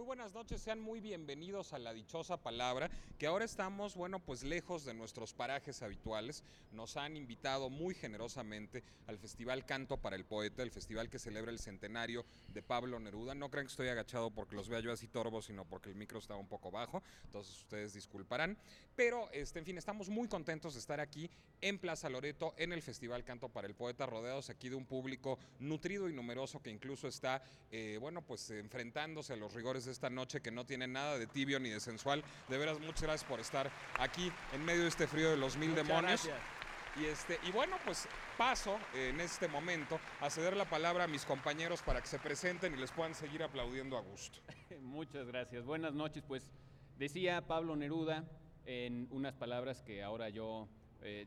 buenas noches, sean muy bienvenidos a La Dichosa Palabra, que ahora estamos, bueno, pues lejos de nuestros parajes habituales. Nos han invitado muy generosamente al Festival Canto para el Poeta, el festival que celebra el centenario de Pablo Neruda. No crean que estoy agachado porque los vea yo así torvo, sino porque el micro estaba un poco bajo, entonces ustedes disculparán. Pero, en fin, estamos muy contentos de estar aquí en Plaza Loreto, en el Festival Canto para el Poeta, rodeados aquí de un público nutrido y numeroso que incluso está, bueno, pues enfrentándose a los rigores de esta noche, que no tiene nada de tibio ni de sensual. De veras, muchas gracias por estar aquí en medio de este frío de los mil Muchas demonios. Gracias. Y bueno, pues paso en este momento a ceder la palabra a mis compañeros para que se presenten y les puedan seguir aplaudiendo a gusto. Muchas gracias. Buenas noches. Pues decía Pablo Neruda en unas palabras que ahora yo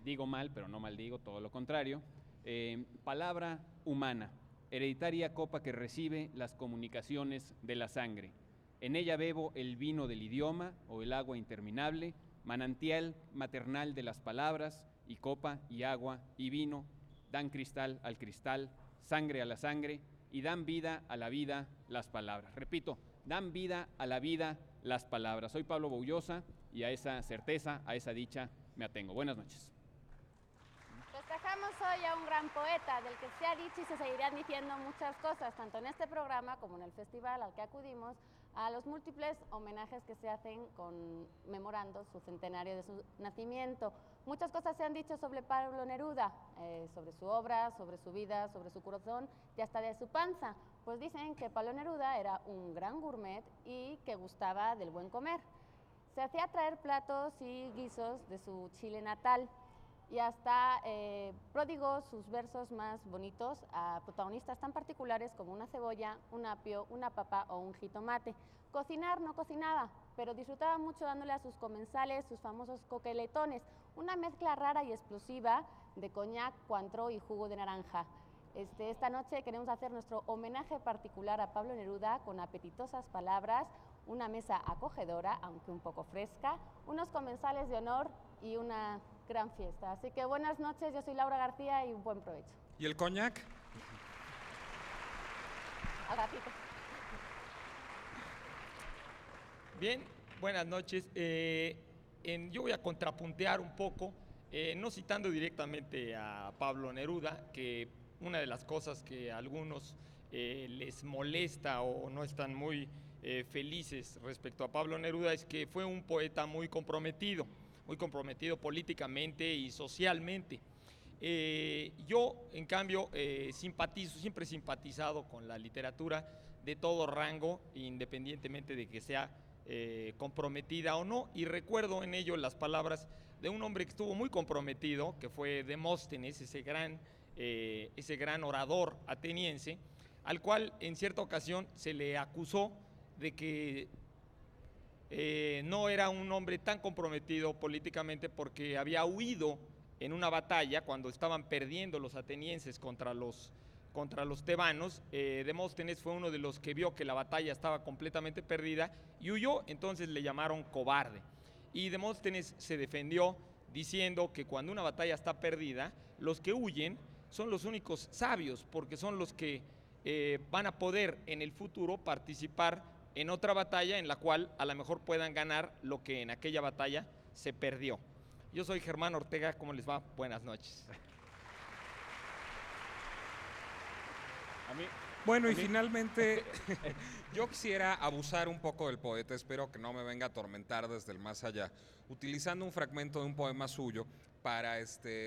digo mal, pero no maldigo, todo lo contrario. Palabra humana, hereditaria copa que recibe las comunicaciones de la sangre. En ella bebo el vino del idioma o el agua interminable, manantial maternal de las palabras, y copa y agua y vino dan cristal al cristal, sangre a la sangre, y dan vida a la vida las palabras. Repito, dan vida a la vida las palabras. Soy Pablo Boullosa y a esa certeza, a esa dicha me atengo. Buenas noches. Festejamos hoy a un gran poeta del que se ha dicho y se seguirán diciendo muchas cosas, tanto en este programa como en el festival al que acudimos, a los múltiples homenajes que se hacen conmemorando su centenario de su nacimiento. Muchas cosas se han dicho sobre Pablo Neruda, sobre su obra, sobre su vida, sobre su corazón y hasta de su panza. Pues dicen que Pablo Neruda era un gran gourmet y que gustaba del buen comer. Se hacía traer platos y guisos de su Chile natal, y hasta prodigó sus versos más bonitos a protagonistas tan particulares como una cebolla, un apio, una papa o un jitomate. Cocinar no cocinaba, pero disfrutaba mucho dándole a sus comensales sus famosos coqueletones, una mezcla rara y explosiva de coñac, cointreau y jugo de naranja. Esta noche queremos hacer nuestro homenaje particular a Pablo Neruda con apetitosas palabras, una mesa acogedora, aunque un poco fresca, unos comensales de honor y una gran fiesta. Así que buenas noches, yo soy Laura García y un buen provecho. ¿Y el coñac? Al ratito. Bien, buenas noches. Yo voy a contrapuntear un poco, no citando directamente a Pablo Neruda, que una de las cosas que a algunos les molesta o no están muy felices respecto a Pablo Neruda es que fue un poeta muy comprometido políticamente y socialmente. Yo, en cambio, siempre he simpatizado con la literatura de todo rango, independientemente de que sea comprometida o no, y recuerdo en ello las palabras de un hombre que estuvo muy comprometido, que fue Demóstenes, ese gran orador ateniense, al cual en cierta ocasión se le acusó de que no era un hombre tan comprometido políticamente porque había huido en una batalla cuando estaban perdiendo los atenienses contra los tebanos. Demóstenes fue uno de los que vio que la batalla estaba completamente perdida y huyó, entonces le llamaron cobarde. Y Demóstenes se defendió diciendo que cuando una batalla está perdida, los que huyen son los únicos sabios, porque son los que van a poder en el futuro participar en otra batalla en la cual a lo mejor puedan ganar lo que en aquella batalla se perdió. Yo soy Germán Ortega, ¿cómo les va? Buenas noches. Bueno, y finalmente yo quisiera abusar un poco del poeta, espero que no me venga a atormentar desde el más allá, utilizando un fragmento de un poema suyo para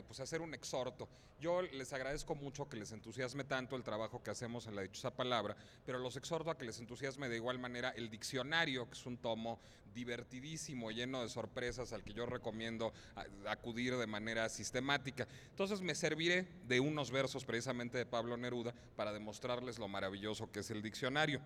pues hacer un exhorto. Yo les agradezco mucho que les entusiasme tanto el trabajo que hacemos en La Dichosa Palabra, pero los exhorto a que les entusiasme de igual manera el diccionario, que es un tomo divertidísimo, lleno de sorpresas, al que yo recomiendo acudir de manera sistemática. Entonces me serviré de unos versos precisamente de Pablo Neruda para demostrarles lo maravilloso que es el diccionario.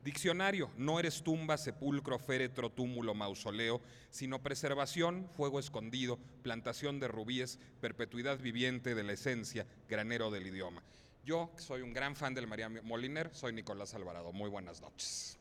Diccionario, no eres tumba, sepulcro, féretro, túmulo, mausoleo, sino preservación, fuego escondido, plantación de rubíes, perpetuidad viviente de la esencia, granero del idioma. Yo, que soy un gran fan del María Moliner, soy Nicolás Alvarado. Muy buenas noches.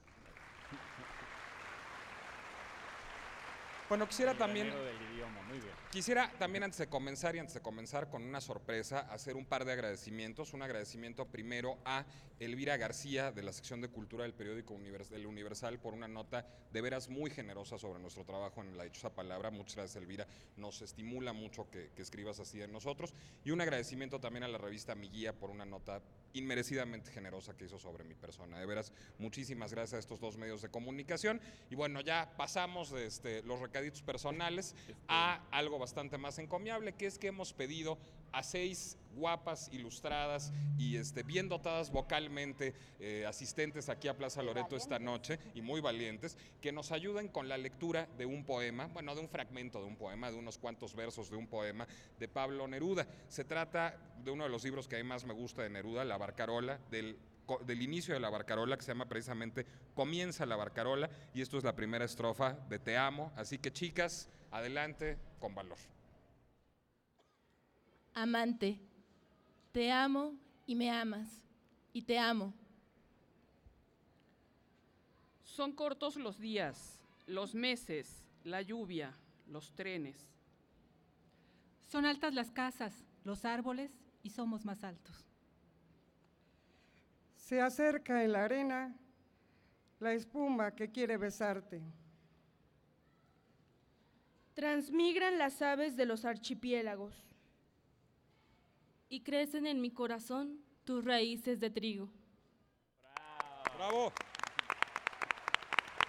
Bueno, quisiera también... Granero del idioma, muy bien. Quisiera también antes de comenzar con una sorpresa, hacer un par de agradecimientos. Un agradecimiento primero a Elvira García de la sección de Cultura del periódico El Universal por una nota de veras muy generosa sobre nuestro trabajo en La Dichosa Palabra. Muchas gracias, Elvira. Nos estimula mucho que escribas así de nosotros. Y un agradecimiento también a la revista Mi Guía por una nota inmerecidamente generosa que hizo sobre mi persona. De veras, muchísimas gracias a estos dos medios de comunicación. Y bueno, ya pasamos de los recaditos personales a algo bastante más encomiable, que es que hemos pedido a 6 guapas, ilustradas y bien dotadas vocalmente asistentes aquí a Plaza Loreto esta noche, y muy valientes, que nos ayuden con la lectura de un poema, bueno, de un fragmento de un poema, de unos cuantos versos de un poema de Pablo Neruda. Se trata de uno de los libros que a mí más me gusta de Neruda, La Barcarola, del inicio de La Barcarola, que se llama precisamente Comienza la Barcarola, y esto es la primera estrofa de Te amo, así que chicas, adelante con valor. Amante, te amo y me amas, y te amo. Son cortos los días, los meses, la lluvia, los trenes. Son altas las casas, los árboles, y somos más altos. Se acerca en la arena la espuma que quiere besarte. Transmigran las aves de los archipiélagos. Y crecen en mi corazón tus raíces de trigo. ¡Bravo!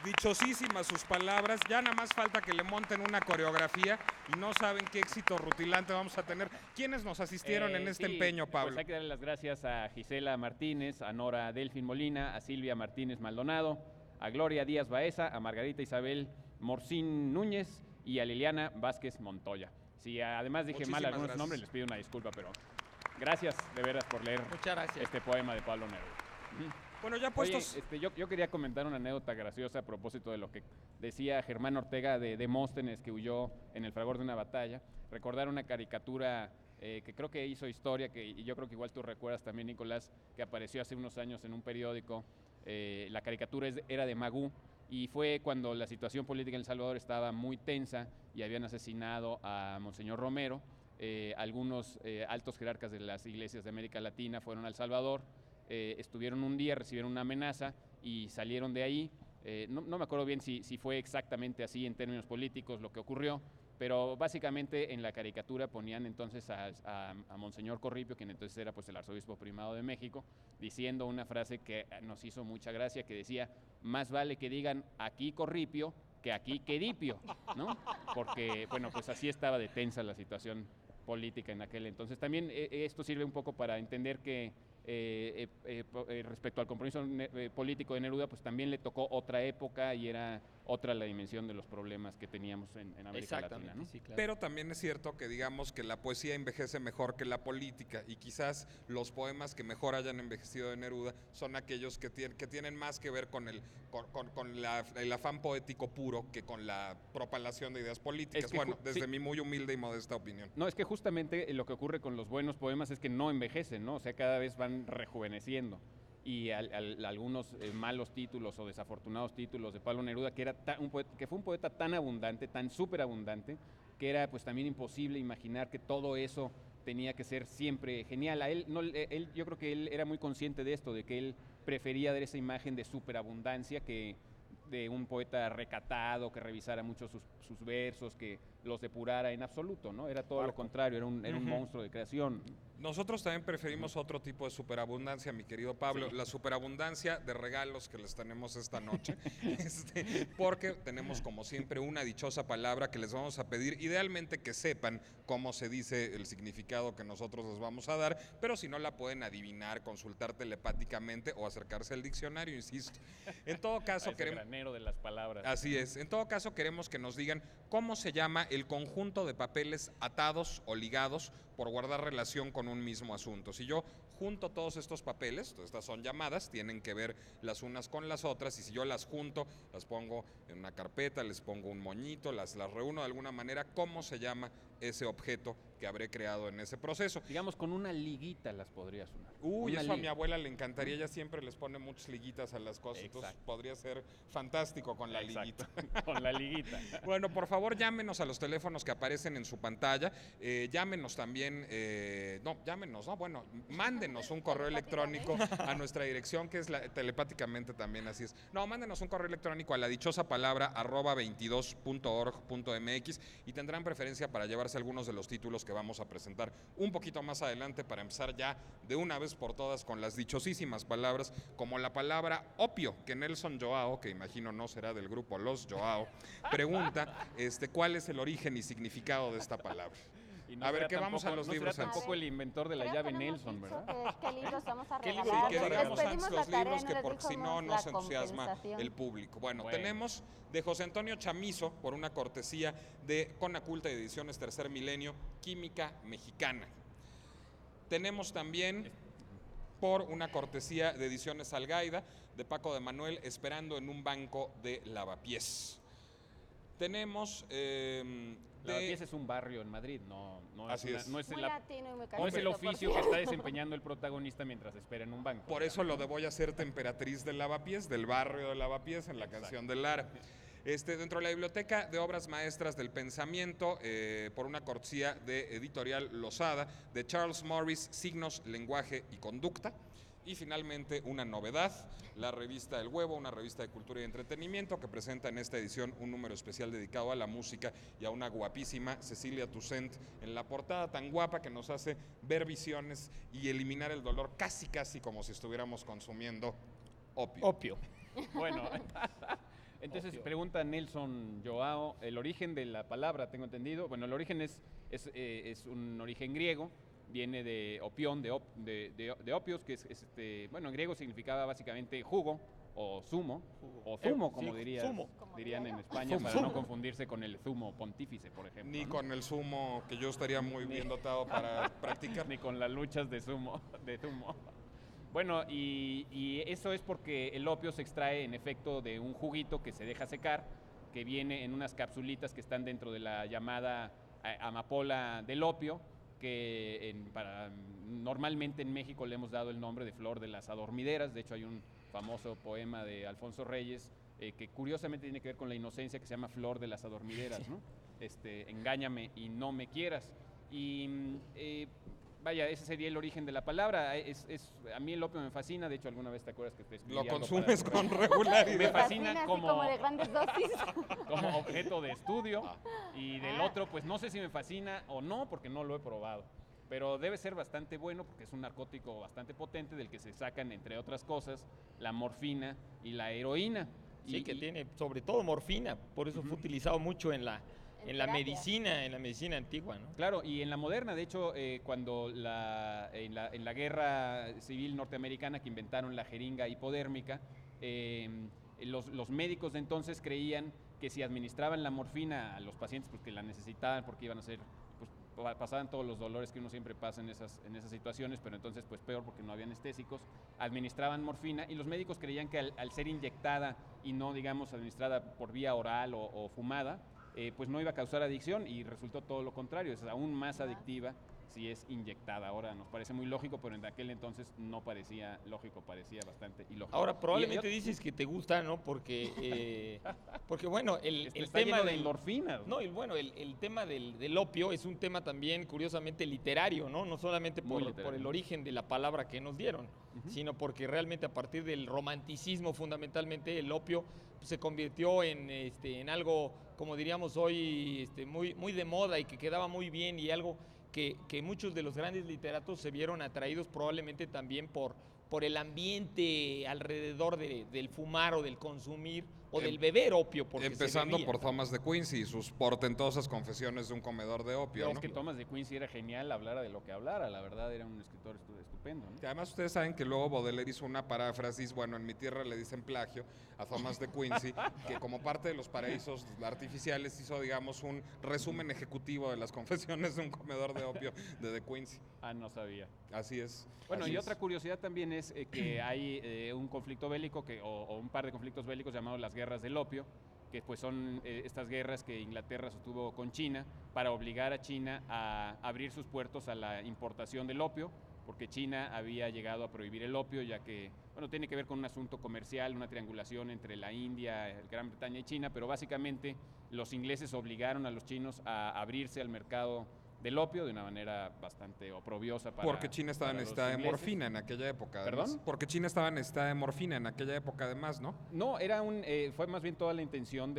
Dichosísimas sus palabras, ya nada más falta que le monten una coreografía y no saben qué éxito rutilante vamos a tener. ¿Quiénes nos asistieron en este empeño, Pablo? Pues hay que darle las gracias a Gisela Martínez, a Nora Delfín Molina, a Silvia Martínez Maldonado, a Gloria Díaz Baeza, a Margarita Isabel Morcín Núñez y a Liliana Vázquez Montoya. Si además dije mal algunos nombres, les pido una disculpa, pero gracias de veras por leer este poema de Pablo Neruda. Bueno, ya puestos... Oye, yo quería comentar una anécdota graciosa a propósito de lo que decía Germán Ortega de Demóstenes, que huyó en el fragor de una batalla. Recordar una caricatura que creo que hizo historia, y yo creo que igual tú recuerdas también, Nicolás, que apareció hace unos años en un periódico. La caricatura era de Magú, y fue cuando la situación política en El Salvador estaba muy tensa y habían asesinado a Monseñor Romero. Algunos altos jerarcas de las iglesias de América Latina fueron a El Salvador. Estuvieron un día, recibieron una amenaza y salieron de ahí. No me acuerdo bien si fue exactamente así en términos políticos lo que ocurrió, pero básicamente en la caricatura ponían entonces a Monseñor Corripio, quien entonces era pues el arzobispo primado de México, diciendo una frase que nos hizo mucha gracia, que decía: más vale que digan aquí Corripio que aquí Quedipio, ¿no? Porque, bueno, pues así estaba de tensa la situación política en aquel entonces. También esto sirve un poco para entender que respecto al compromiso político de Neruda, pues también le tocó otra época y era otra la dimensión de los problemas que teníamos en América Latina, ¿no? Sí, claro. Pero también es cierto que digamos que la poesía envejece mejor que la política, y quizás los poemas que mejor hayan envejecido de Neruda son aquellos que tienen más que ver con el afán poético puro que con la propalación de ideas políticas. Bueno, desde mi muy humilde y modesta opinión. No, es que justamente lo que ocurre con los buenos poemas es que no envejecen, ¿no? O sea, cada vez van rejuveneciendo. Y algunos malos títulos o desafortunados títulos de Pablo Neruda, que fue un poeta tan abundante, tan súper abundante, que era pues también imposible imaginar que todo eso tenía que ser siempre genial. Yo creo que él era muy consciente de esto, de que él prefería dar esa imagen de superabundancia que de un poeta recatado, que revisara mucho sus versos, que los depurara en absoluto, ¿no? Era todo lo contrario, era un monstruo de creación. Nosotros también preferimos otro tipo de superabundancia, mi querido Pablo, la superabundancia de regalos que les tenemos esta noche, porque tenemos como siempre una dichosa palabra que les vamos a pedir, idealmente que sepan cómo se dice el significado que nosotros les vamos a dar, pero si no la pueden adivinar, consultar telepáticamente o acercarse al diccionario, insisto. En todo caso queremos... granero de las palabras. Así es, en todo caso queremos que nos digan cómo se llama el conjunto de papeles atados o ligados por guardar relación con un mismo asunto. Si yo junto todos estos papeles, estas son llamadas, tienen que ver las unas con las otras, y si yo las junto, las pongo en una carpeta, les pongo un moñito, las reúno de alguna manera, ¿cómo se llama ese objeto que habré creado en ese proceso? Digamos, con una liguita las podrías unar. Uy, Una eso a liga. mi abuela le encantaría, ella siempre les pone muchas liguitas a las cosas, entonces Exacto. podría ser fantástico con la Exacto, liguita. con la liguita. Bueno, por favor, llámenos a los teléfonos que aparecen en su pantalla. Llámenos también, mándenos un correo electrónico a nuestra dirección, que es telepáticamente también, así es. No, mándenos un correo electrónico a la dichosa palabra @22.org.mx y tendrán preferencia para llevarse algunos de los títulos que vamos a presentar un poquito más adelante, para empezar ya de una vez por todas con las dichosísimas palabras, como la palabra opio, que Nelson Joao, que imagino no será del grupo Los Joao, pregunta cuál es el origen y significado de esta palabra. Y A ver, será que vamos a los no libros será antes. tampoco el inventor de la Creo llave que no hemos Nelson, dicho ¿verdad? ¿Qué libros vamos a ¿Qué regalar? libros? Que Les digamos pedimos antes la los tarea libros, y que les porque si no, dijimos no se la entusiasma compensación. el público. Bueno, Bueno. tenemos de José Antonio Chamizo, por una cortesía de Conaculta y Ediciones Tercer Milenio, Química Mexicana. Tenemos también, por una cortesía de Ediciones Algaida, de Paco de Manuel, Esperando en un banco de lavapiés. Tenemos Lavapiés es un barrio en Madrid, no Así es. no es Muy la- latino y muy no es cariñoso, el por oficio que cierto. está desempeñando el protagonista mientras espera en un banco. Por eso lo de Voy a ser temperatriz del Lavapiés, del barrio de Lavapiés, en la canción de Lara. Dentro de la Biblioteca de Obras Maestras del Pensamiento, por una cortesía de Editorial Losada, de Charles Morris, Signos, Lenguaje y Conducta. Y finalmente una novedad, la revista El Huevo, una revista de cultura y entretenimiento que presenta en esta edición un número especial dedicado a la música y a una guapísima Cecilia Toussaint en la portada, tan guapa que nos hace ver visiones y eliminar el dolor casi como si estuviéramos consumiendo opio. Opio. Bueno, entonces Opio. pregunta Nelson Joao, el origen de la palabra, tengo entendido. Bueno, el origen es un origen griego, viene de opión, de opios, que bueno, en griego significaba básicamente jugo o zumo, o zumo, como Sí, dirían en España, Zumo. para no confundirse con el zumo pontífice, por ejemplo. Ni ¿no? con el zumo, que yo estaría muy bien dotado para practicar. Ni con las luchas de zumo. Bueno, y eso es porque el opio se extrae en efecto de un juguito que se deja secar, que viene en unas capsulitas que están dentro de la llamada amapola del opio, que normalmente en México le hemos dado el nombre de flor de las adormideras. De hecho, hay un famoso poema de Alfonso Reyes que curiosamente tiene que ver con la inocencia, que se llama Flor de las adormideras, ¿no? Engáñame y no me quieras. Y vaya, ese sería el origen de la palabra. A mí el opio me fascina. De hecho, alguna vez te acuerdas que te escribí Lo algo consumes para- con regularidad. Me fascina así como de grandes dosis. como objeto de estudio, y del Ah. otro pues no sé si me fascina o no, porque no lo he probado, pero debe ser bastante bueno porque es un narcótico bastante potente del que se sacan, entre otras cosas, la morfina y la heroína. Sí, que tiene sobre todo morfina, por eso fue utilizado mucho en la terapia. medicina antigua, ¿no? Claro, y en la moderna, de hecho, cuando en la guerra civil norteamericana, que inventaron la jeringa hipodérmica, los médicos de entonces creían que si administraban la morfina a los pacientes porque la necesitaban, porque iban a ser, pues pasaban todos los dolores que uno siempre pasa en esas situaciones, pero entonces pues peor porque no había anestésicos, administraban morfina, y los médicos creían que al ser inyectada y no, digamos, administrada por vía oral o fumada, pues no iba a causar adicción, y resultó todo lo contrario, es aún más adictiva si es inyectada. Ahora nos parece muy lógico, pero en aquel entonces no parecía lógico, parecía bastante ilógico. Ahora probablemente Y- dices que te gusta, ¿no? Porque bueno, el está tema lleno de del endorfinas, ¿no? No, y bueno, el tema del opio es un tema también curiosamente literario, ¿no? No solamente Muy por literario. el origen de la palabra que nos dieron, sino porque realmente a partir del romanticismo fundamentalmente el opio pues, se convirtió en algo, como diríamos hoy, muy de moda y que quedaba muy bien, y algo que muchos de los grandes literatos se vieron atraídos probablemente también por el ambiente alrededor del fumar o del consumir o del beber opio. Porque Empezando se por bebía. Thomas de Quincy y sus portentosas confesiones de un comedor de opio, Es ¿no? que Thomas de Quincy era genial, hablara de lo que hablara, la verdad era un escritor estupendo, ¿no? Que además ustedes saben que luego Baudelaire hizo una paráfrasis, bueno, en mi tierra le dicen plagio a Thomas de Quincy, que como parte de los paraísos artificiales hizo, digamos, un resumen ejecutivo de las confesiones de un comedor de opio de Quincy. Ah, no sabía. Así es. Bueno, así y es. otra curiosidad también es que hay un conflicto bélico o un par de conflictos bélicos llamados las guerras del opio, que pues son estas guerras que Inglaterra sostuvo con China para obligar a China a abrir sus puertos a la importación del opio, porque China había llegado a prohibir el opio, ya que, bueno, tiene que ver con un asunto comercial, una triangulación entre la India, Gran Bretaña y China, pero básicamente los ingleses obligaron a los chinos a abrirse al mercado del opio de una manera bastante oprobiosa para Porque China estaba para los necesitada de ingleses. morfina en aquella época. Además. ¿Perdón? Porque China estaba necesitada de morfina en aquella época, además, ¿no? No, era fue más bien toda la intención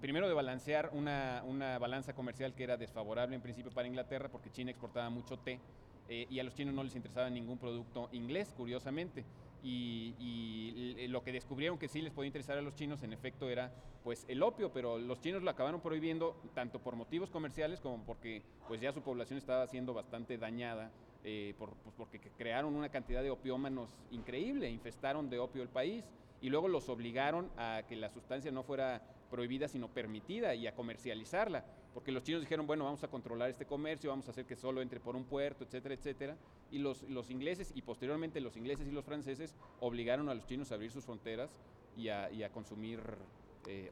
primero de balancear una balanza comercial que era desfavorable en principio para Inglaterra, porque China exportaba mucho té y a los chinos no les interesaba ningún producto inglés, curiosamente. Y lo que descubrieron que sí les podía interesar a los chinos, en efecto, era pues el opio, pero los chinos lo acabaron prohibiendo tanto por motivos comerciales como porque pues ya su población estaba siendo bastante dañada, porque crearon una cantidad de opiómanos increíble, infestaron de opio el país y luego los obligaron a que la sustancia no fuera prohibida sino permitida y a comercializarla, porque los chinos dijeron, bueno, vamos a controlar este comercio, vamos a hacer que solo entre por un puerto, etcétera, etcétera, y los ingleses y posteriormente los ingleses y los franceses obligaron a los chinos a abrir sus fronteras y a consumir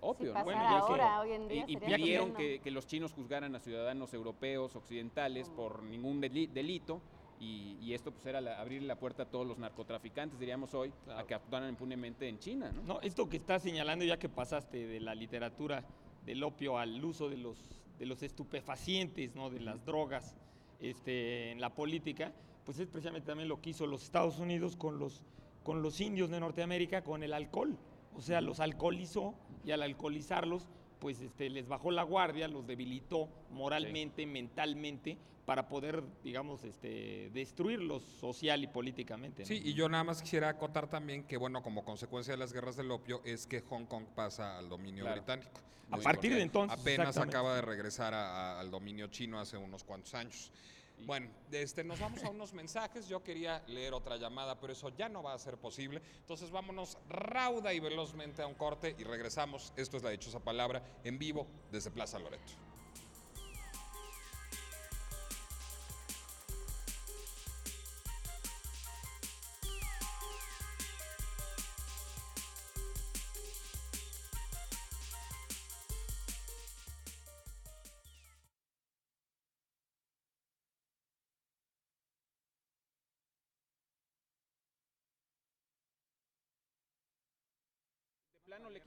opio. Si ¿no? pasara ya ahora, hoy en día Y sería pidieron tremendo. que los chinos juzgaran a ciudadanos europeos, occidentales, por ningún delito, y esto pues era abrir la puerta a todos los narcotraficantes, diríamos hoy, Claro. a que actuaran impunemente en China, ¿no? No, esto que estás señalando, ya que pasaste de la literatura del opio al uso de los estupefacientes, ¿no? De las drogas en la política, pues es precisamente también lo que hizo los Estados Unidos con los indios de Norteamérica con el alcohol. O sea, los alcoholizó y al alcoholizarlos, pues les bajó la guardia, los debilitó moralmente, mentalmente, para poder, digamos, destruirlos social y políticamente, ¿no? Sí, y yo nada más quisiera acotar también que, bueno, como consecuencia de las guerras del opio es que Hong Kong pasa al dominio Claro. británico. A Sí, partir de porque entonces, apenas exactamente. acaba de regresar al dominio chino hace unos cuantos años. Bueno, nos vamos a unos mensajes. Yo quería leer otra llamada, pero eso ya no va a ser posible. Entonces vámonos rauda y velozmente a un corte y regresamos. Esto es La Dichosa Palabra en vivo desde Plaza Loreto. De plano le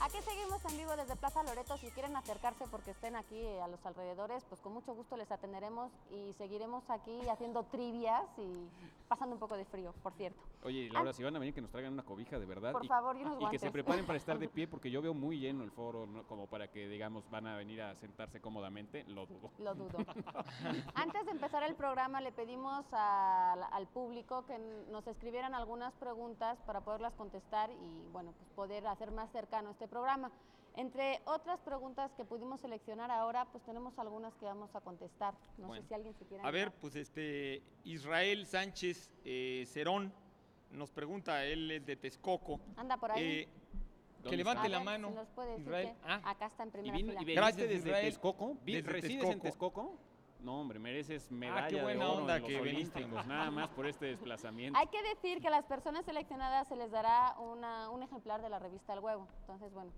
Aquí seguimos en vivo desde Plaza Loreto. Si quieren acercarse porque estén aquí a los alrededores, pues con mucho gusto les atenderemos y seguiremos aquí haciendo trivias y pasando un poco de frío, por cierto. Oye, Laura, si van a venir, que nos traigan una cobija de verdad. Por favor, y unos que guantes. se preparen para estar de pie, porque yo veo muy lleno el foro, ¿no? Como para que, digamos, van a venir a sentarse cómodamente, lo dudo. Lo dudo. Antes de empezar el programa, le pedimos al público que nos escribieran algunas preguntas para poderlas contestar y, bueno, pues poder hacer más cercano este programa. Entre otras preguntas que pudimos seleccionar ahora, pues tenemos algunas que vamos a contestar. No Bueno, sé si alguien se quiere A ver, animar. pues Israel Sánchez Cerón nos pregunta, él es de Texcoco. Anda por ahí. Que levante A la ver, mano. si nos puede decir Israel. que acá está en ¿Y primera fila. veniste Gracias, desde Israel. Texcoco? Desde ¿Resides en Texcoco. Texcoco? No, hombre, mereces medalla qué buena de oro onda en los que viniste. Olímpicos, nada más por este desplazamiento. Hay que decir que a las personas seleccionadas se les dará un ejemplar de la revista El Huevo. Entonces, bueno,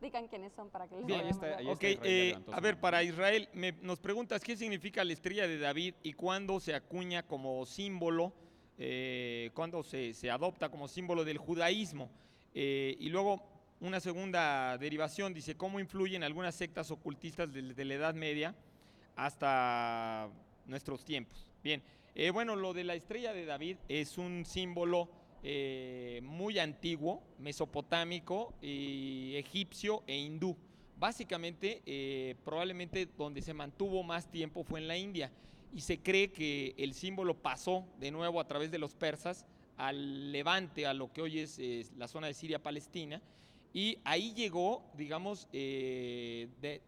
digan quiénes son para que les Bien, vayamos ahí está, bien. ahí Ok, Israel ya levantó a su ver, mano. para Israel, nos preguntas qué significa la estrella de David y cuándo se acuña como símbolo, cuándo se adopta como símbolo del judaísmo. Y luego una segunda derivación dice cómo influyen algunas sectas ocultistas desde la Edad Media hasta nuestros tiempos. Bien, bueno, lo de la estrella de David es un símbolo muy antiguo, mesopotámico, egipcio e hindú. Básicamente, probablemente donde se mantuvo más tiempo fue en la India y se cree que el símbolo pasó de nuevo a través de los persas al levante, a lo que hoy es la zona de Siria-Palestina, y ahí llegó, digamos, desde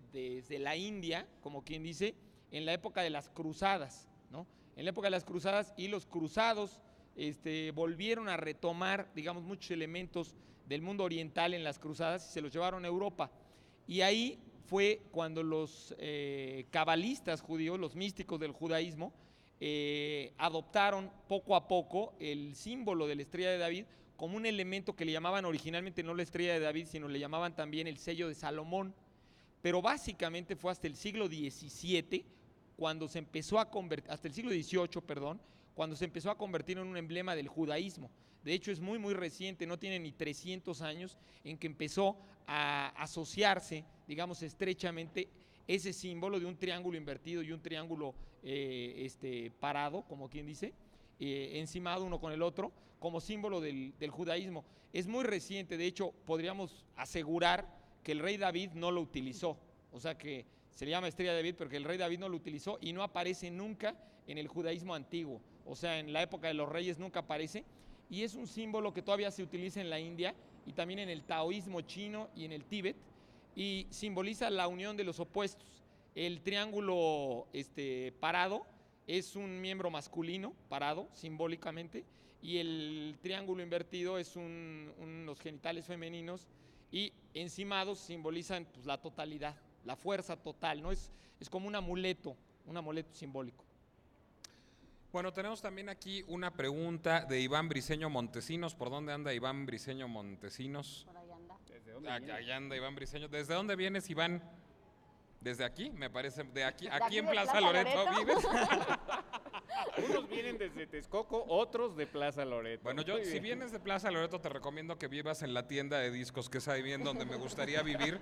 la India, como quien dice, en la época de las cruzadas, ¿no? En la época de las cruzadas, y los cruzados volvieron a retomar, digamos, muchos elementos del mundo oriental en las cruzadas y se los llevaron a Europa. Y ahí fue cuando los cabalistas judíos, los místicos del judaísmo, adoptaron poco a poco el símbolo de la estrella de David como un elemento que le llamaban originalmente no la estrella de David, sino le llamaban también el sello de Salomón. Pero básicamente fue hasta el siglo XVII cuando se empezó a convertir, hasta el siglo XVIII, perdón, cuando se empezó a convertir en un emblema del judaísmo. De hecho, es muy, muy reciente, no tiene ni 300 años, en que empezó a asociarse, digamos, estrechamente ese símbolo de un triángulo invertido y un triángulo parado, como quien dice, encimado uno con el otro, como símbolo del judaísmo. Es muy reciente, de hecho, podríamos asegurar que el rey David no lo utilizó, o sea que se le llama estrella de David, porque el rey David no lo utilizó y no aparece nunca en el judaísmo antiguo, o sea, en la época de los reyes nunca aparece, y es un símbolo que todavía se utiliza en la India y también en el taoísmo chino y en el Tíbet, y simboliza la unión de los opuestos. El triángulo parado es un miembro masculino, parado simbólicamente, y el triángulo invertido es los genitales femeninos, y encimados simbolizan pues, la totalidad, la fuerza total, ¿no? Es como un amuleto simbólico. Bueno, tenemos también aquí una pregunta de Iván Briceño Montesinos. ¿Por dónde anda Iván Briceño Montesinos? Por ahí anda. ¿Desde dónde Allá anda Iván Briceño. ¿Desde dónde vienes, Iván? ¿Desde aquí? Me parece, de aquí aquí en de Plaza Plaza Loreto Loreto? vives. Unos vienen desde Texcoco, otros de Plaza Loreto. Bueno, yo, Muy si bien. vienes de Plaza Loreto, te recomiendo que vivas en la tienda de discos, que es ahí bien donde me gustaría vivir.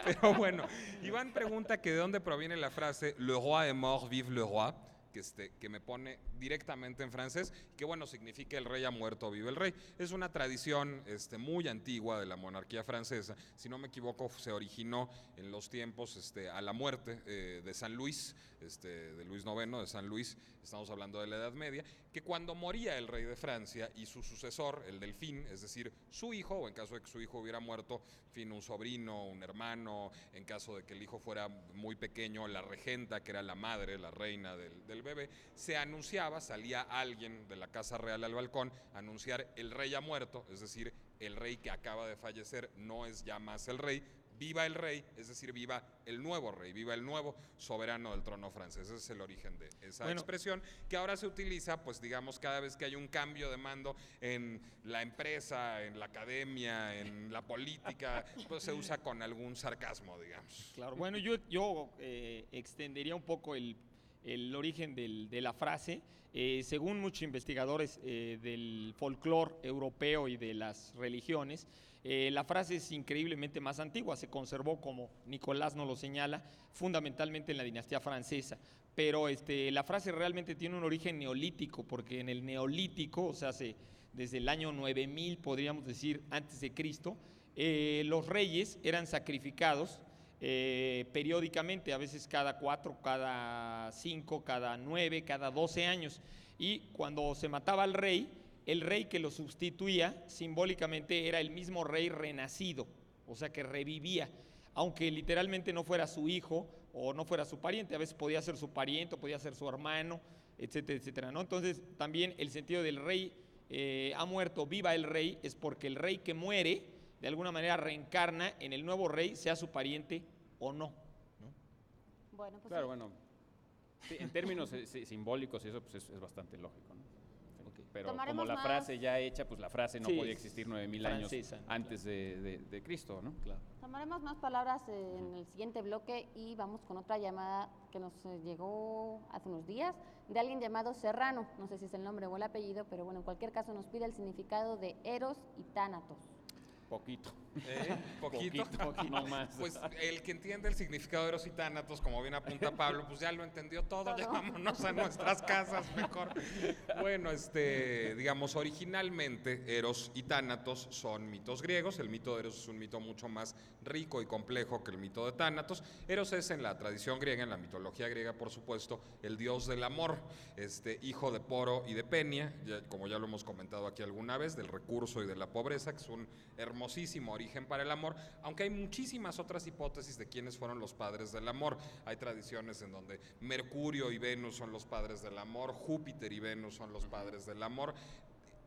Pero bueno, Iván pregunta que de dónde proviene la frase Le roi est mort, vive le roi, que me pone directamente en francés, que bueno, significa el rey ha muerto, vive el rey. Es una tradición muy antigua de la monarquía francesa. Si no me equivoco, se originó en los tiempos a la muerte de San Luis, de Luis IX, de San Luis, estamos hablando de la Edad Media, que cuando moría el rey de Francia y su sucesor, el delfín, es decir, su hijo, o en caso de que su hijo hubiera muerto, en fin, un sobrino, un hermano, en caso de que el hijo fuera muy pequeño, la regenta, que era la madre, la reina del bebé, se anunciaba, salía alguien de la casa real al balcón a anunciar el rey ha muerto, es decir, el rey que acaba de fallecer no es ya más el rey, viva el rey, es decir, viva el nuevo rey, viva el nuevo soberano del trono francés. Ese es el origen de esa expresión, que ahora se utiliza, pues digamos, cada vez que hay un cambio de mando en la empresa, en la academia, en la política, pues se usa con algún sarcasmo, digamos. Claro, bueno, yo extendería un poco el origen de la frase. Según muchos investigadores del folclore europeo y de las religiones, la frase es increíblemente más antigua, se conservó, como Nicolás nos lo señala, fundamentalmente en la dinastía francesa, pero la frase realmente tiene un origen neolítico, porque en el neolítico, o sea, desde el año 9000, podríamos decir, antes de Cristo, los reyes eran sacrificados periódicamente, a veces cada 4, cada 5, cada 9, cada 12 años, y cuando se mataba al rey, el rey que lo sustituía simbólicamente era el mismo rey renacido, o sea que revivía, aunque literalmente no fuera su hijo o no fuera su pariente, a veces podía ser su pariente, podía ser su hermano, etcétera, etcétera, ¿no? Entonces también el sentido del rey ha muerto, viva el rey, es porque el rey que muere de alguna manera reencarna en el nuevo rey, sea su pariente o no, ¿no? Bueno, pues Claro, sí. bueno, sí, en términos simbólicos eso pues es bastante lógico, ¿no? Pero como Tomaremos la más- frase ya hecha, pues la frase no Sí, podía existir 9,000 años francesa, antes de Cristo, ¿no? Claro. Tomaremos más palabras en el siguiente bloque y vamos con otra llamada que nos llegó hace unos días de alguien llamado Serrano. No sé si es el nombre o el apellido, pero bueno, en cualquier caso nos pide el significado de Eros y Tánatos. Poquito. ¿Poquito? No más. Pues el que entiende el significado de Eros y Tánatos, como bien apunta Pablo, pues ya lo entendió todo, ya vámonos a nuestras casas mejor. Bueno, digamos, originalmente Eros y Tánatos son mitos griegos. El mito de Eros es un mito mucho más rico y complejo que el mito de Tánatos. Eros es en la tradición griega, en la mitología griega, por supuesto, el dios del amor, hijo de Poro y de Penia, como ya lo hemos comentado aquí alguna vez, del recurso y de la pobreza, que es un hermosísimo origen para el amor, aunque hay muchísimas otras hipótesis de quiénes fueron los padres del amor. Hay tradiciones en donde Mercurio y Venus son los padres del amor, Júpiter y Venus son los padres del amor,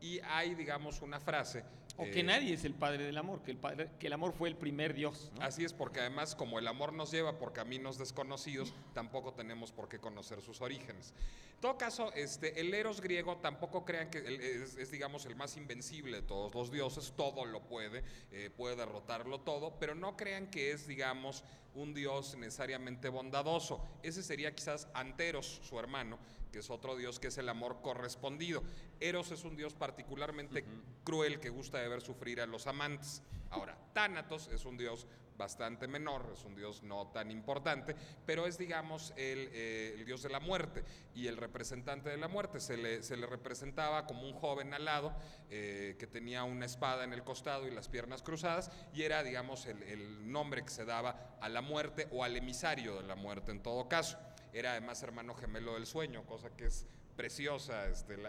y hay, digamos, una frase... O que nadie es el padre del amor, que el amor fue el primer Dios, ¿no? Así es, porque además como el amor nos lleva por caminos desconocidos, tampoco tenemos por qué conocer sus orígenes. En todo caso, el Eros griego tampoco crean que es, digamos, el más invencible de todos los dioses, todo lo puede derrotarlo todo, pero no crean que es, digamos, un dios necesariamente bondadoso. Ese sería quizás Anteros, su hermano, que es otro dios que es el amor correspondido. Eros es un dios particularmente cruel que gusta de ver sufrir a los amantes. Ahora, Tánatos es un dios bastante menor, es un dios no tan importante, pero es, digamos, el dios de la muerte y el representante de la muerte. Se le representaba como un joven alado que tenía una espada en el costado y las piernas cruzadas, y era, digamos, el nombre que se daba a la muerte o al emisario de la muerte en todo caso. Era además hermano gemelo del sueño, cosa que es preciosa,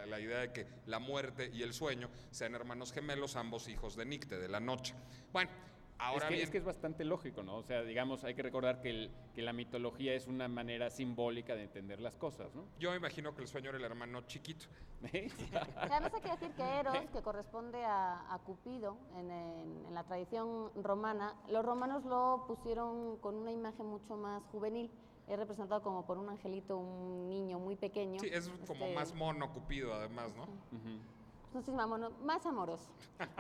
la idea de que la muerte y el sueño sean hermanos gemelos, ambos hijos de Nicte, de la noche. Bueno, ahora bien... Es que es bastante lógico, ¿no? O sea, digamos, hay que recordar que la mitología es una manera simbólica de entender las cosas, ¿no? Yo me imagino que el sueño era el hermano chiquito. Además hay que decir que Eros, que corresponde a Cupido en la tradición romana, los romanos lo pusieron con una imagen mucho más juvenil. Es representado como por un angelito, un niño muy pequeño. Sí, es como más mono Cupido además, ¿no? No sé si más amoroso.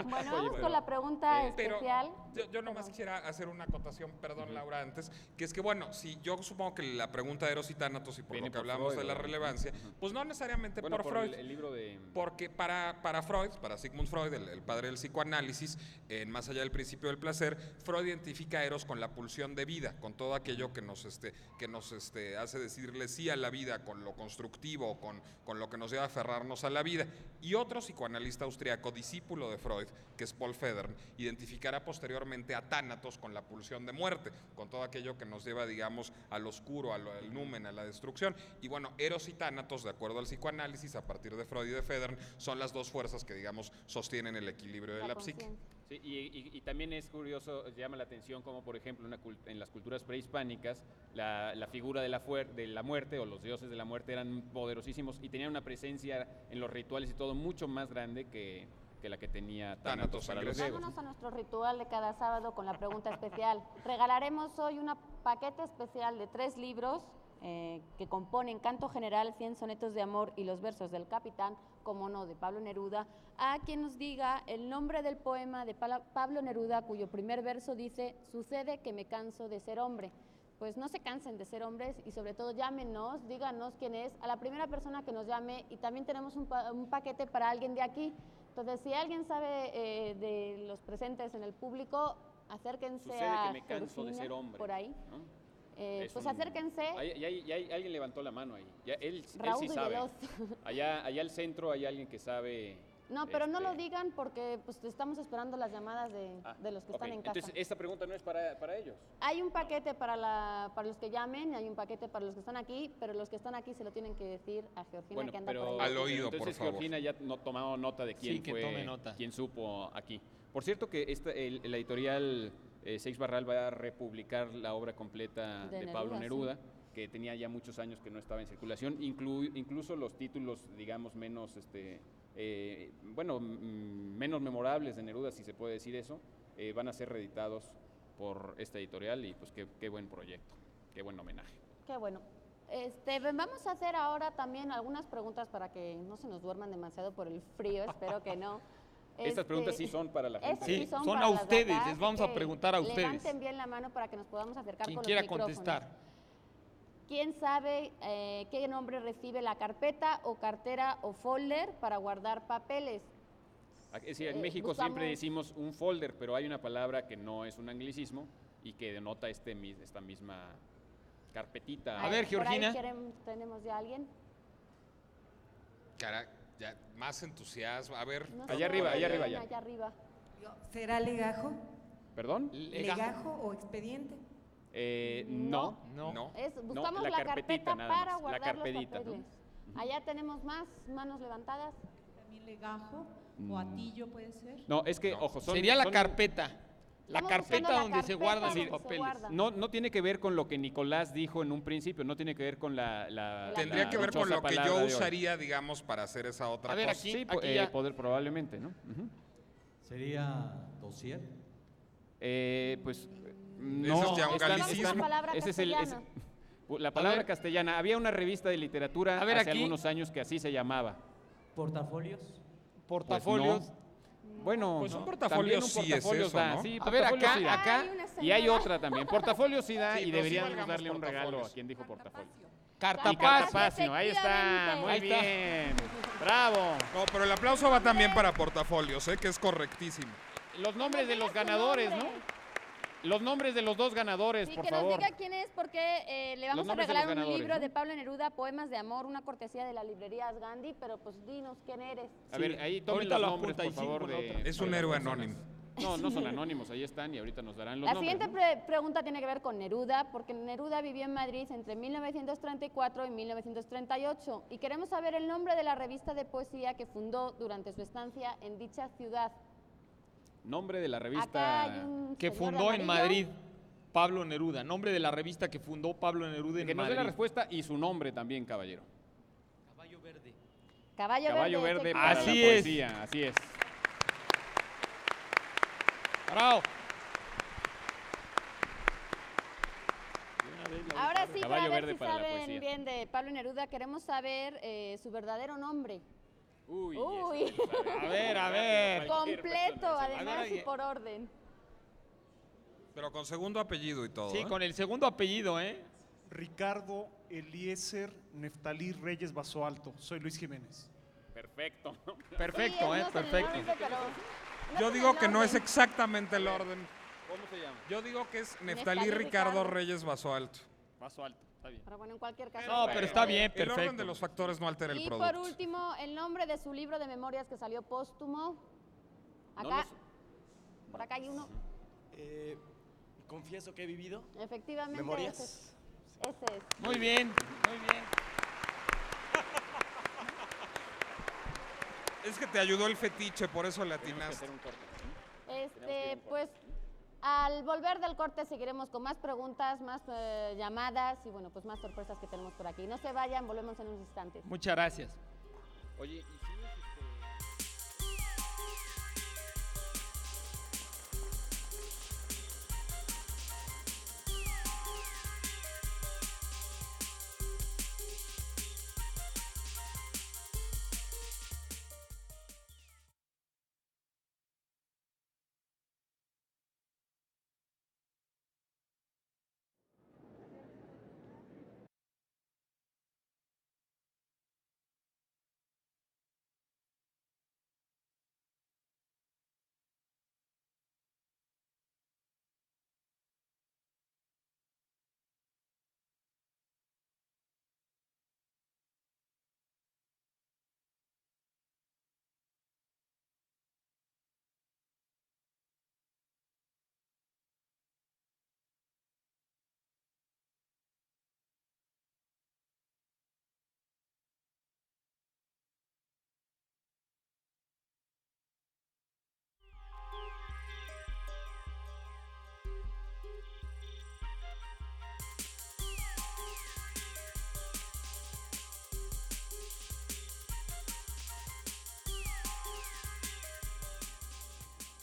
Bueno, Oye, vamos pero- con la pregunta Pero especial. yo nomás quisiera hacer una acotación, perdón, Laura, antes, que es que, bueno, si yo supongo que la pregunta de Eros y Tánatos, y por Viene lo que por hablamos Freud, de la ¿verdad? relevancia, pues no necesariamente Bueno, por Freud. el libro de... Porque para Freud, para Sigmund Freud, el padre del psicoanálisis, en Más allá del principio del placer, Freud identifica a Eros con la pulsión de vida, con todo aquello que nos hace decirle sí a la vida, con lo constructivo, con lo que nos lleva a aferrarnos a la vida. Y otro psicoanalista austriaco, discípulo de Freud, que es Paul Federn, identificará posteriormente a Tánatos con la pulsión de muerte, con todo aquello que nos lleva, digamos, al oscuro, al numen, a la destrucción. Y bueno, Eros y Tánatos, de acuerdo al psicoanálisis, a partir de Freud y de Federn, son las dos fuerzas que, digamos, sostienen el equilibrio de la psique. conciencia. Sí, y también es curioso, llama la atención como, por ejemplo, en las culturas prehispánicas, la figura de la muerte o los dioses de la muerte eran poderosísimos y tenían una presencia en los rituales y todo mucho más grande que la que tenía Tánatos para los griegos. Vámonos a nuestro ritual de cada sábado con la pregunta especial. Regalaremos hoy un paquete especial de 3 libros que componen Canto General, 100 sonetos de amor y los versos del Capitán, como no, de Pablo Neruda, a quien nos diga el nombre del poema de Pablo Neruda, cuyo primer verso dice: sucede que me canso de ser hombre. Pues no se cansen de ser hombres y sobre todo llámenos, díganos quién es, a la primera persona que nos llame, y también tenemos un paquete para alguien de aquí. Entonces, si alguien sabe de los presentes en el público, acérquense Sucede a que me canso de Georgina, ser hombre, por ahí. ¿no? Pues acérquense. Alguien levantó la mano ahí. Él Raúl sí sabe. Veloz. Allá al centro hay alguien que sabe. No, pero no lo digan porque pues estamos esperando las llamadas de los que están en casa. Entonces, esta pregunta no es para ellos. Hay un paquete para los que llamen, hay un paquete para los que están aquí, pero los que están aquí se lo tienen que decir a Georgina, que anda por ahí. Al oído, entonces, por favor. Georgina ya tomado nota de quién Sí, que fue, tome nota. quién supo aquí. Por cierto que la editorial Seix Barral va a republicar la obra completa De de Neruda, Pablo sí. Neruda, que tenía ya muchos años que no estaba en circulación, incluso los títulos, digamos, menos menos memorables de Neruda, si se puede decir eso, van a ser reeditados por esta editorial y pues qué buen proyecto, qué buen homenaje. Qué bueno. Vamos a hacer ahora también algunas preguntas para que no se nos duerman demasiado por el frío, espero que no. Estas preguntas sí son para la gente. Sí, son para a las de ustedes, acá, les vamos así a que preguntar a ustedes. Levanten bien la mano para que nos podamos acercar Quien con quiera los micrófonos. contestar. ¿Quién sabe qué nombre recibe la carpeta o cartera o folder para guardar papeles? Sí, en México siempre decimos un folder, pero hay una palabra que no es un anglicismo y que denota esta misma carpetita. A ver, por ahí Georgina. ¿Tenemos ya alguien? Cara, ya, más entusiasmo. A ver, No Allá sé, arriba, allá arriba, Elena, allá. allá arriba. ¿Será legajo? ¿Perdón? ¿Legajo o expediente? No. no. Buscamos la la carpetita carpeta nada para más, la guardar los carpetita, ¿no? papeles. Allá tenemos más manos levantadas. También legajo o atillo puede ser. No, es que, No. ojo, Sería la son- carpeta. La Estamos carpeta buscando la donde se carpeta guardan donde los se papeles. guardan. No tiene que ver con lo que Nicolás dijo en un principio, no tiene que ver con la Tendría que ver con dichosa lo que palabra yo de hoy. usaría, digamos, para hacer esa otra A ver, cosa. aquí, Sí, ya. probablemente, ¿no? Ujú. ¿Sería dossier? Pues Eso es ya un galicismo. Una palabra ese es castellana. la palabra ver. castellana. Había una revista de literatura A ver, hace aquí. algunos años que así se llamaba. ¿Portafolios? Portafolios. Pues Bueno, Pues un no, portafolio también un sí es portafolio eso, da, ¿no? sí, A ver, portafolio sí da. acá. Hay una Y hay señora. otra también. Portafolio sí da Sí, y pero sí deberíamos valgamos darle un regalo portafolios. a quien dijo portafolio. Cartapacio. Cartapacio, ahí está, efectivamente. muy Ahí está. bien. Bravo. No, pero el aplauso va también para portafolios, que es correctísimo. Los nombres de los Diga su ganadores, ¿no? nombre. Los nombres de los dos ganadores, Sí, por que favor. nos diga quién es, porque le vamos a nombres de regalar los un ganadores, libro ¿no? de Pablo Neruda, Poemas de Amor, una cortesía de la librería Gandhi, pero pues dinos quién eres. A ver, ahí tomen Ahorita los lo nombres, apunta por y sí, favor. con la de- otra. Es un de las héroe personas. anónimo. No son anónimos, ahí están y ahorita nos darán los La nombres. siguiente ¿no? pregunta tiene que ver con Neruda, porque Neruda vivió en Madrid entre 1934 y 1938 y queremos saber el nombre de la revista de poesía que fundó durante su estancia en dicha ciudad. Nombre de la Acá revista. hay un Que señor de fundó en amarillo. Madrid. Pablo Neruda. Nombre de la revista que fundó Pablo Neruda en Que nos dé Madrid. la respuesta y su nombre también, caballero. Caballo Verde. Caballo Verde efectivamente. para la Así es. poesía, así es. Bravo. Ahora sí, Caballo para ver verde si para la saben poesía. bien de Pablo Neruda, queremos saber su verdadero nombre. Uy. Uy. eso lo sabe. A ver. Cualquier Completo, persona, eso. además, y alguien. por orden. Pero con segundo apellido y todo. Sí, con el segundo apellido, ¿eh? Ricardo Eliezer Neftalí Reyes Vaso Alto. Soy Luis Jiménez. Perfecto. Perfecto, Sí, ¿eh? no sé el Perfecto. nombre, pero no Yo sé digo el que no es orden. exactamente el orden. ¿Cómo se llama? Yo digo que es Neftalí Neftalí Ricardo Ricardo. Reyes Vaso Alto. Paso alto, está bien. Pero bueno, en cualquier caso. No, pero está bien, El orden perfecto. de los factores no altera el Y producto. por último, el nombre de su libro de memorias que salió póstumo. No Acá, los- por acá hay uno. Confieso que he vivido. Efectivamente. Memorias. Ese es. Muy bien, muy bien. Es que te ayudó el fetiche, por eso le Tenemos que atinaste. hacer un corte. Pues al volver del corte seguiremos con más preguntas, más llamadas y bueno, pues más sorpresas que tenemos por aquí. No se vayan, volvemos en unos instantes. Muchas gracias. Oye, ¿y si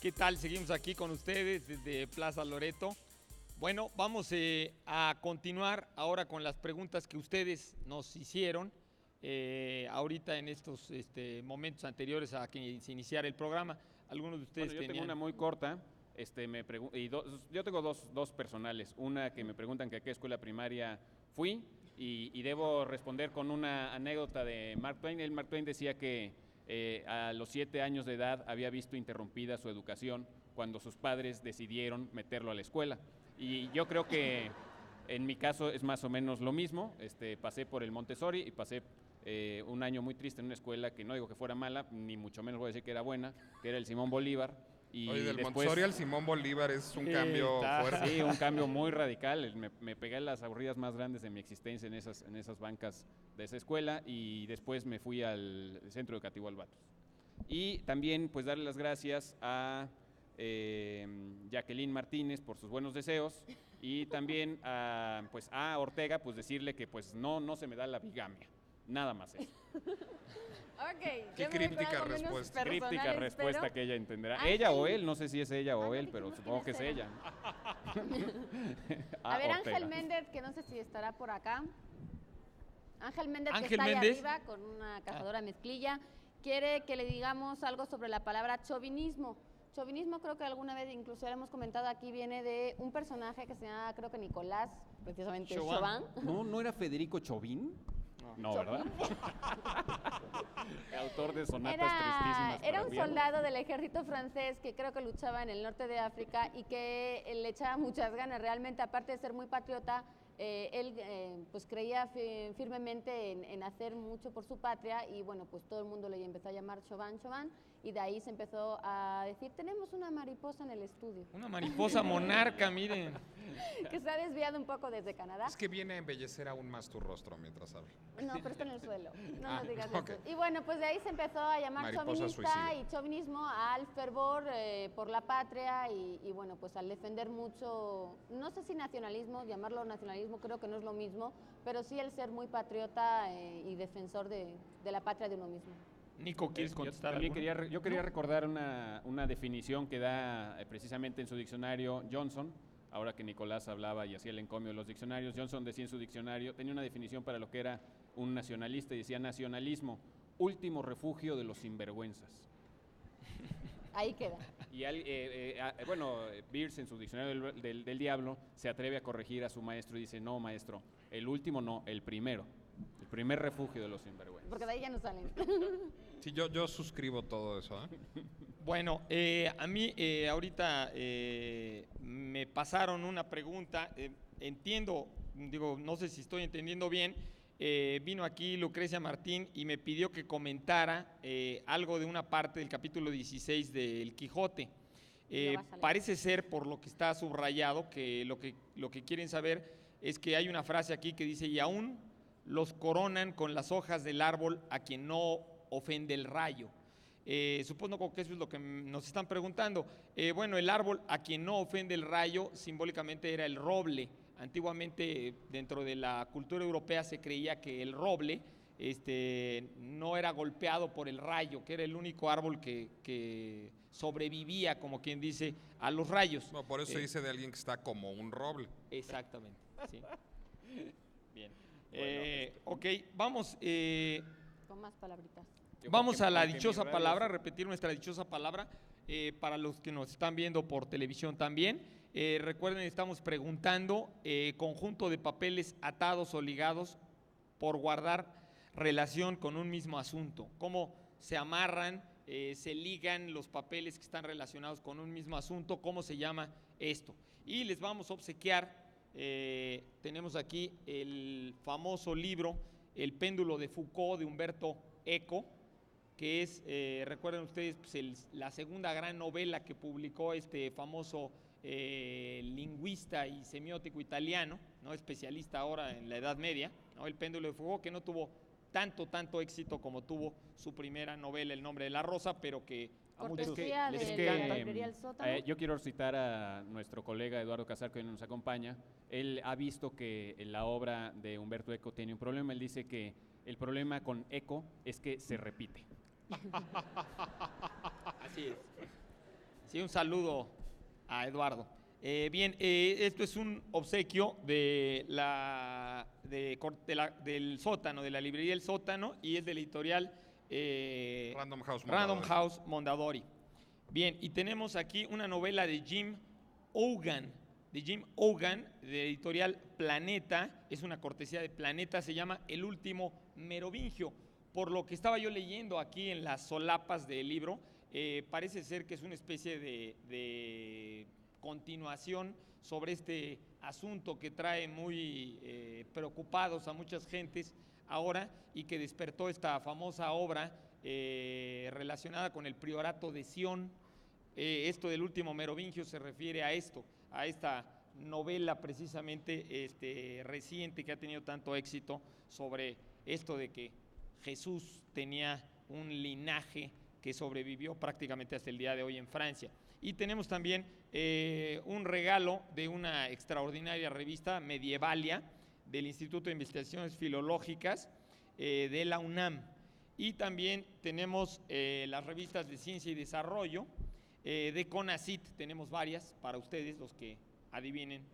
¿Qué tal? Seguimos aquí con ustedes desde Plaza Loreto. Bueno, vamos a continuar ahora con las preguntas que ustedes nos hicieron ahorita en estos momentos anteriores a que se iniciara el programa. Algunos de ustedes Yo tengo una muy corta. Yo tengo dos personales. Una que me preguntan que a qué escuela primaria fui y debo responder con una anécdota de Mark Twain. Mark Twain decía que a los 7 años de edad había visto interrumpida su educación cuando sus padres decidieron meterlo a la escuela. Y yo creo que en mi caso es más o menos lo mismo. Pasé por el Montessori y pasé un año muy triste en una escuela que no digo que fuera mala, ni mucho menos voy a decir que era buena, que era el Simón Bolívar. Y Oye, del después, Montessori al Simón Bolívar es un cambio fuerte. Sí, un cambio muy radical. Me pegué las aburridas más grandes de mi existencia en esas bancas de esa escuela y después me fui al Centro Educativo Albatos. Y también pues darle las gracias a Jacqueline Martínez por sus buenos deseos y también a Ortega pues decirle que pues no se me da la bigamia, nada más eso. Okay, qué críptica respuesta. Críptica respuesta que ella entenderá. Ángel. Ella o él, no sé si es ella o él, pero supongo que es ella. A ver, Ortega. Ángel Méndez, que no sé si estará por acá. Ángel Méndez, que Ángel está ahí Méndez. arriba con una cazadora mezclilla, quiere que le digamos algo sobre la palabra chauvinismo. Chauvinismo creo que alguna vez incluso ya lo hemos comentado aquí, viene de un personaje que se llama, creo que Nicolás, precisamente Chauvin. ¿No era Federico Chauvin? No, ¿verdad? Autor de sonatas tristísimas. Era un piano. soldado del ejército francés que creo que luchaba en el norte de África y que le echaba muchas ganas. Realmente, aparte de ser muy patriota, él pues creía firmemente en hacer mucho por su patria y bueno, pues todo el mundo le empezó a llamar Chauvin, Chauvin, y de ahí se empezó a decir, tenemos una mariposa en el estudio. Una mariposa monarca, miren. Que se ha desviado un poco desde Canadá. Es que viene a embellecer aún más tu rostro mientras habla. No, pero está en el suelo. No nos digas okay. eso. Y bueno, pues de ahí se empezó a llamar Mariposa chauvinista suicida. y chauvinismo al fervor por la patria y bueno, pues al defender mucho, no sé si nacionalismo, llamarlo nacionalismo creo que no es lo mismo, pero sí el ser muy patriota y defensor de la patria de uno mismo. Nico, ¿quieres contestar? Yo quería recordar una definición que da precisamente en su diccionario Johnson. Ahora que Nicolás hablaba y hacía el encomio de los diccionarios, Johnson decía en su diccionario, tenía una definición para lo que era un nacionalista y decía nacionalismo, último refugio de los sinvergüenzas. Ahí queda. Y Beers en su diccionario del diablo se atreve a corregir a su maestro y dice, no maestro, el último no, el primer refugio de los sinvergüenzas. Porque de ahí ya no salen. Sí, yo suscribo todo eso. Bueno, a mí ahorita me pasaron una pregunta, entiendo, no sé si estoy entendiendo bien, vino aquí Lucrecia Martín y me pidió que comentara algo de una parte del capítulo 16 del Quijote. Parece ser, por lo que está subrayado, que lo que quieren saber es que hay una frase aquí que dice, y aún los coronan con las hojas del árbol a quien no ofende el rayo. Supongo que eso es lo que nos están preguntando. Bueno, el árbol a quien no ofende el rayo simbólicamente era el roble. Antiguamente dentro de la cultura europea se creía que el roble no era golpeado por el rayo, que era el único árbol que sobrevivía, como quien dice, a los rayos. No, por eso se dice de alguien que está como un roble. Exactamente, sí. Bien. Bueno, ok, vamos... Con más palabritas. Vamos a la dichosa palabra, repetir nuestra dichosa palabra para los que nos están viendo por televisión también. Recuerden, estamos preguntando conjunto de papeles atados o ligados por guardar relación con un mismo asunto. ¿Cómo se amarran, se ligan los papeles que están relacionados con un mismo asunto? ¿Cómo se llama esto? Y les vamos a obsequiar, tenemos aquí el famoso libro El péndulo de Foucault de Humberto Eco, que es, recuerden ustedes, pues la segunda gran novela que publicó este famoso lingüista y semiótico italiano, ¿no? Especialista ahora en la Edad Media, ¿no? El péndulo de Foucault, que no tuvo tanto éxito como tuvo su primera novela, El nombre de la rosa, pero que a muchos les encanta. Yo quiero citar a nuestro colega Eduardo Casar, que hoy nos acompaña. Él ha visto que la obra de Humberto Eco tiene un problema. Él dice que el problema con Eco es que se repite. Así es. Sí, un saludo a Eduardo. Esto es un obsequio del Sótano, de la librería El Sótano, y es del editorial Random House Mondadori. Bien, y tenemos aquí una novela de Jim Ougan, de editorial Planeta. Es una cortesía de Planeta, se llama El último merovingio. Por lo que estaba yo leyendo aquí en las solapas del libro, parece ser que es una especie de continuación sobre este asunto que trae muy preocupados a muchas gentes ahora, y que despertó esta famosa obra relacionada con el priorato de Sion. Esto del último merovingio se refiere a esto, a esta novela precisamente reciente que ha tenido tanto éxito sobre esto de que Jesús tenía un linaje que sobrevivió prácticamente hasta el día de hoy en Francia. Y tenemos también un regalo de una extraordinaria revista, Medievalia, del Instituto de Investigaciones Filológicas de la UNAM. Y también tenemos las revistas de Ciencia y Desarrollo de CONACYT. Tenemos varias para ustedes, los que adivinen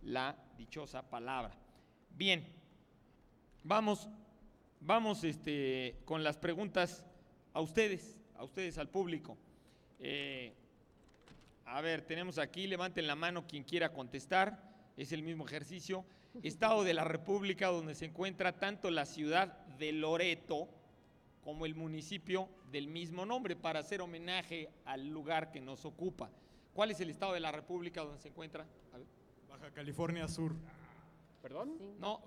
la dichosa palabra. Bien, vamos con las preguntas a ustedes, al público. A ver, tenemos aquí, levanten la mano quien quiera contestar, es el mismo ejercicio. Estado de la República donde se encuentra tanto la ciudad de Loreto como el municipio del mismo nombre, para hacer homenaje al lugar que nos ocupa. ¿Cuál es el estado de la República donde se encuentra? A ver. Baja California Sur. ¿Perdón? Sí. No.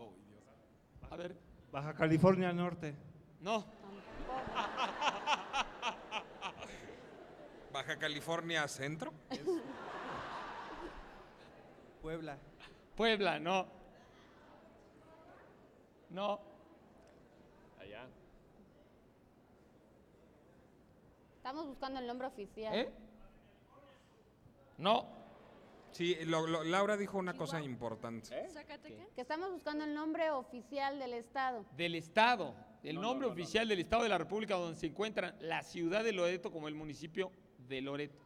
A ver. Baja California Norte. No. Baja California Centro. Puebla. Puebla, no. No. Allá. Estamos buscando el nombre oficial. No. Sí, Laura dijo una cosa importante. Que estamos buscando el nombre oficial del estado. Del estado. El nombre oficial del estado de la República donde se encuentra la ciudad de Loreto como el municipio de Loreto.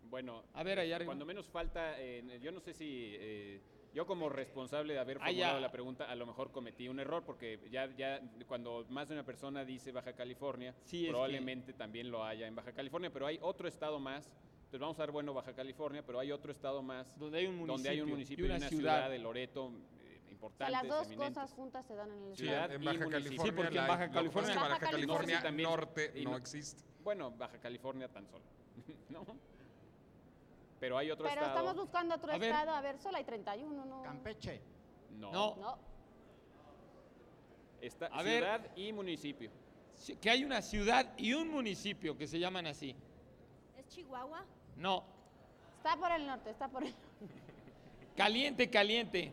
Bueno, a ver, allá arriba. Cuando menos falta, yo no sé si yo como responsable de haber formulado la pregunta, a lo mejor cometí un error, porque ya cuando más de una persona dice Baja California, probablemente también lo haya en Baja California, pero hay otro estado más. Entonces vamos a dar, Baja California, pero hay otro estado más donde hay un municipio, y una ciudad de Loreto importante. Las dos cosas juntas se dan en el estado. En Baja California. Sí, porque en Baja California Norte no existe. Bueno, Baja California tan solo. ¿No? Pero hay otro estado. Pero estamos buscando otro estado. A ver, solo hay 31, ¿no? Campeche. No. Ciudad y municipio. Que hay una ciudad y un municipio que se llaman así. ¿Es Chihuahua? No. Está por el norte, Caliente.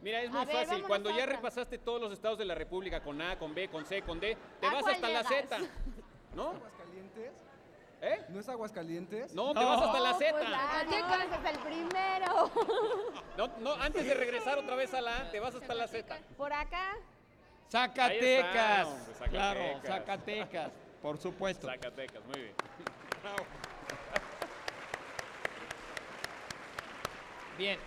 Mira, es muy fácil. Cuando ya repasaste todos los estados de la República con A, con B, con C, con D, te vas hasta la Z. ¿No? ¿Aguascalientes? ¿No es Aguascalientes? No, te vas hasta la Z. Pues es el primero. No, antes de regresar otra vez a la A, te vas hasta la Z. Por acá. Zacatecas. Zacatecas. Claro, Zacatecas. Por supuesto. Zacatecas, muy bien. Bien.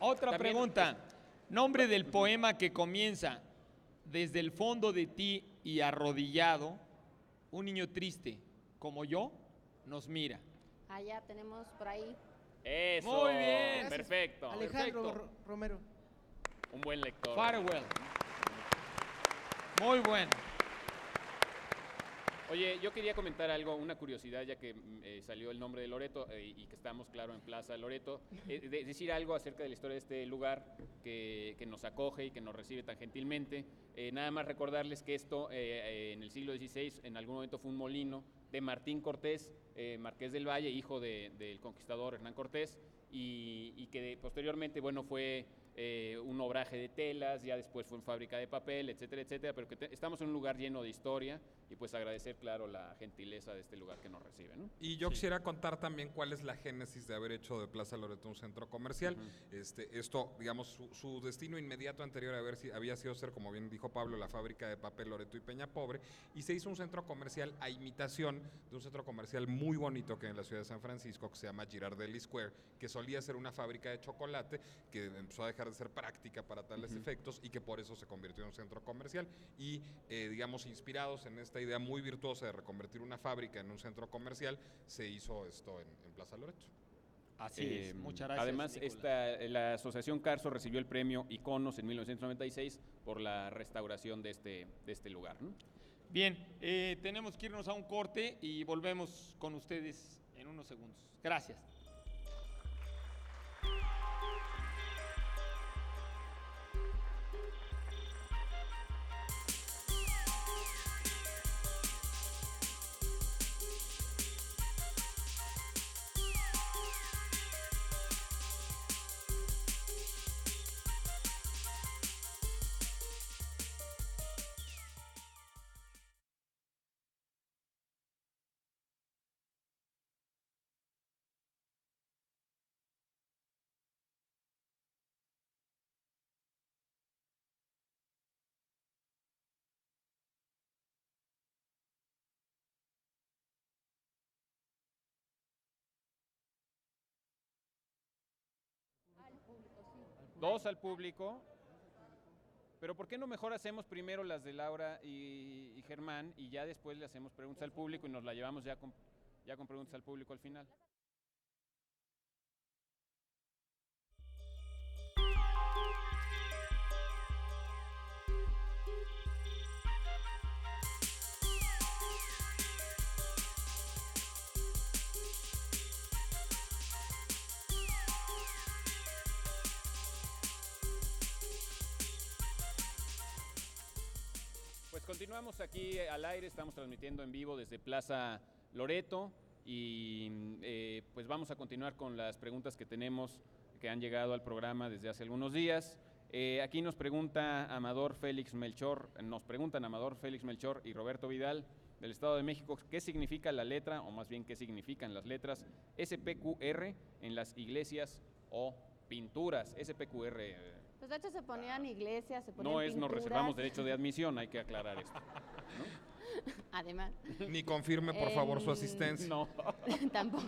Otra pregunta. Nombre del poema que comienza: desde el fondo de ti y arrodillado, un niño triste como yo nos mira. Allá tenemos por ahí. Eso. Muy bien. Perfecto. Alejandro Romero. Un buen lector. Farewell. Muy bueno. Oye, yo quería comentar algo, una curiosidad, ya que salió el nombre de Loreto y que estamos, claro, en Plaza Loreto, decir algo acerca de la historia de este lugar que nos acoge y que nos recibe tan gentilmente. Nada más recordarles que esto en el siglo XVI en algún momento fue un molino de Martín Cortés, marqués del Valle, hijo del conquistador Hernán Cortés, y que posteriormente, fue un obraje de telas, ya después fue una fábrica de papel, etcétera, etcétera, pero que estamos en un lugar lleno de historia, y pues agradecer, claro, la gentileza de este lugar que nos recibe, ¿no? Y yo quisiera contar también cuál es la génesis de haber hecho de Plaza Loreto un centro comercial. Esto, digamos, su destino inmediato anterior había sido ser, como bien dijo Pablo, la fábrica de papel Loreto y Peña Pobre, y se hizo un centro comercial a imitación de un centro comercial muy bonito que hay en la ciudad de San Francisco, que se llama Girardelli Square, que solía ser una fábrica de chocolate, que empezó a dejar de ser práctica para tales efectos y que por eso se convirtió en un centro comercial. Y, digamos, inspirados en esta idea muy virtuosa de reconvertir una fábrica en un centro comercial, se hizo esto en Plaza Loreto. Así es, muchas gracias. Además, la Asociación Carso recibió el premio Iconos en 1996 por la restauración de este lugar, ¿no? Bien, tenemos que irnos a un corte y volvemos con ustedes en unos segundos. Gracias. Dos al público. Pero ¿por qué no mejor hacemos primero las de Laura y Germán y ya después le hacemos preguntas al público y nos la llevamos ya con preguntas al público al final? Pues continuamos aquí al aire, estamos transmitiendo en vivo desde Plaza Loreto y pues vamos a continuar con las preguntas que tenemos, que han llegado al programa desde hace algunos días. Aquí nos preguntan Amador Félix Melchor y Roberto Vidal del Estado de México, ¿qué significa la letra, o más bien qué significan las letras SPQR en las iglesias o pinturas? SPQR... Pues de hecho se ponían iglesias, se ponían pinturas. Nos reservamos derecho de admisión, hay que aclarar esto, ¿no? Además. Ni confirme, por favor, su asistencia. No. Tampoco.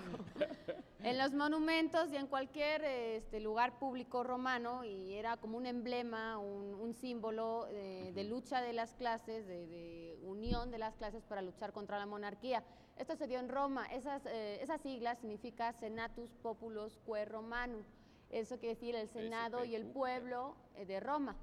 En los monumentos y en cualquier lugar público romano, y era como un emblema, un símbolo de lucha de las clases, de unión de las clases para luchar contra la monarquía. Esto se dio en Roma. Esas siglas significa Senatus Populus Quae Romanum. Eso quiere decir el Senado y el pueblo de Roma,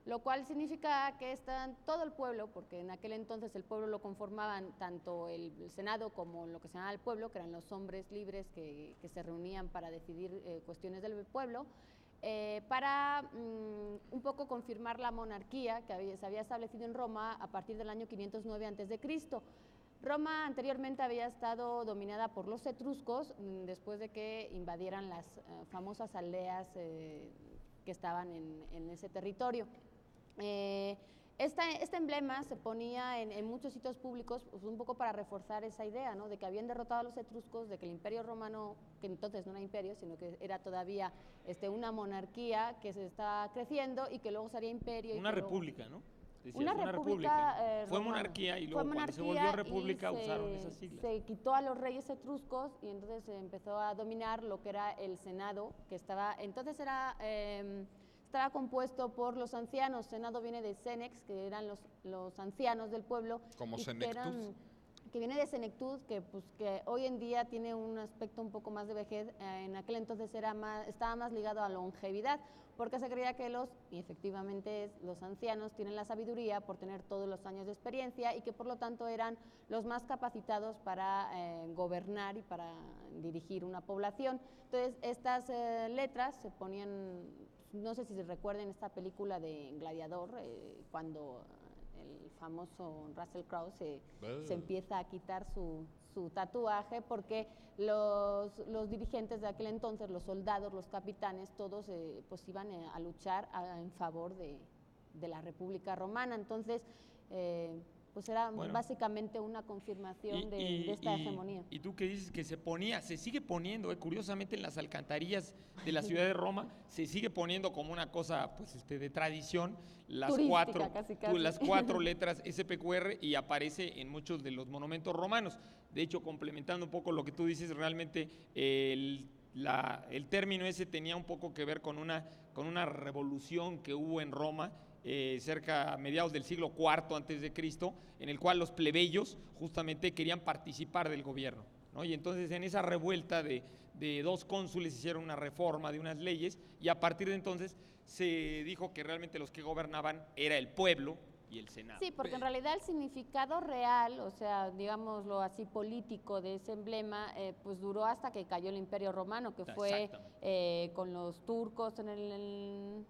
lo cual significa que están todo el pueblo, porque en aquel entonces el pueblo lo conformaban tanto el Senado como lo que se llamaba el pueblo, que eran los hombres libres que se reunían para decidir cuestiones del pueblo, para un poco confirmar la monarquía que se había establecido en Roma a partir del año 509 a.C. Roma anteriormente había estado dominada por los etruscos después de que invadieran las famosas aldeas que estaban en ese territorio. Este emblema se ponía en muchos sitios públicos pues, un poco para reforzar esa idea, ¿no? De que habían derrotado a los etruscos, de que el imperio romano, que entonces no era imperio, sino que era todavía una monarquía que se estaba creciendo y que luego sería imperio. Una república, ¿no? Decías, una república fue monarquía y luego cuando se volvió república usaron esas siglas. Se quitó a los reyes etruscos y entonces se empezó a dominar lo que era el Senado, que estaba compuesto por los ancianos. Senado viene de Senex, que eran los ancianos del pueblo. Como Senectud. Que viene de senectud, que hoy en día tiene un aspecto un poco más de vejez. En aquel entonces estaba más ligado a longevidad, porque se creía que y efectivamente los ancianos tienen la sabiduría por tener todos los años de experiencia y que por lo tanto eran los más capacitados para gobernar y para dirigir una población. Entonces estas letras se ponían, no sé si se recuerden esta película de Gladiador, cuando el famoso Russell Crowe se empieza a quitar su tatuaje, porque los dirigentes de aquel entonces, los soldados, los capitanes, todos pues iban a luchar en favor de la República Romana. Entonces pues era Bueno. básicamente una confirmación de esta hegemonía. Y tú que dices que se sigue poniendo, curiosamente en las alcantarillas de la ciudad de Roma, se sigue poniendo como una cosa pues, de tradición las Turística, casi. las 4 letras SPQR y aparece en muchos de los monumentos romanos. De hecho, complementando un poco lo que tú dices, realmente el término ese tenía un poco que ver con una revolución que hubo en Roma cerca a mediados del siglo IV antes de Cristo, en el cual los plebeyos justamente querían participar del gobierno, ¿no? Y entonces en esa revuelta de 2 cónsules hicieron una reforma de unas leyes y a partir de entonces se dijo que realmente los que gobernaban era el pueblo y el Senado. Sí, porque en realidad el significado real, o sea, digámoslo así, político de ese emblema, pues duró hasta que cayó el Imperio Romano, que fue con los turcos en el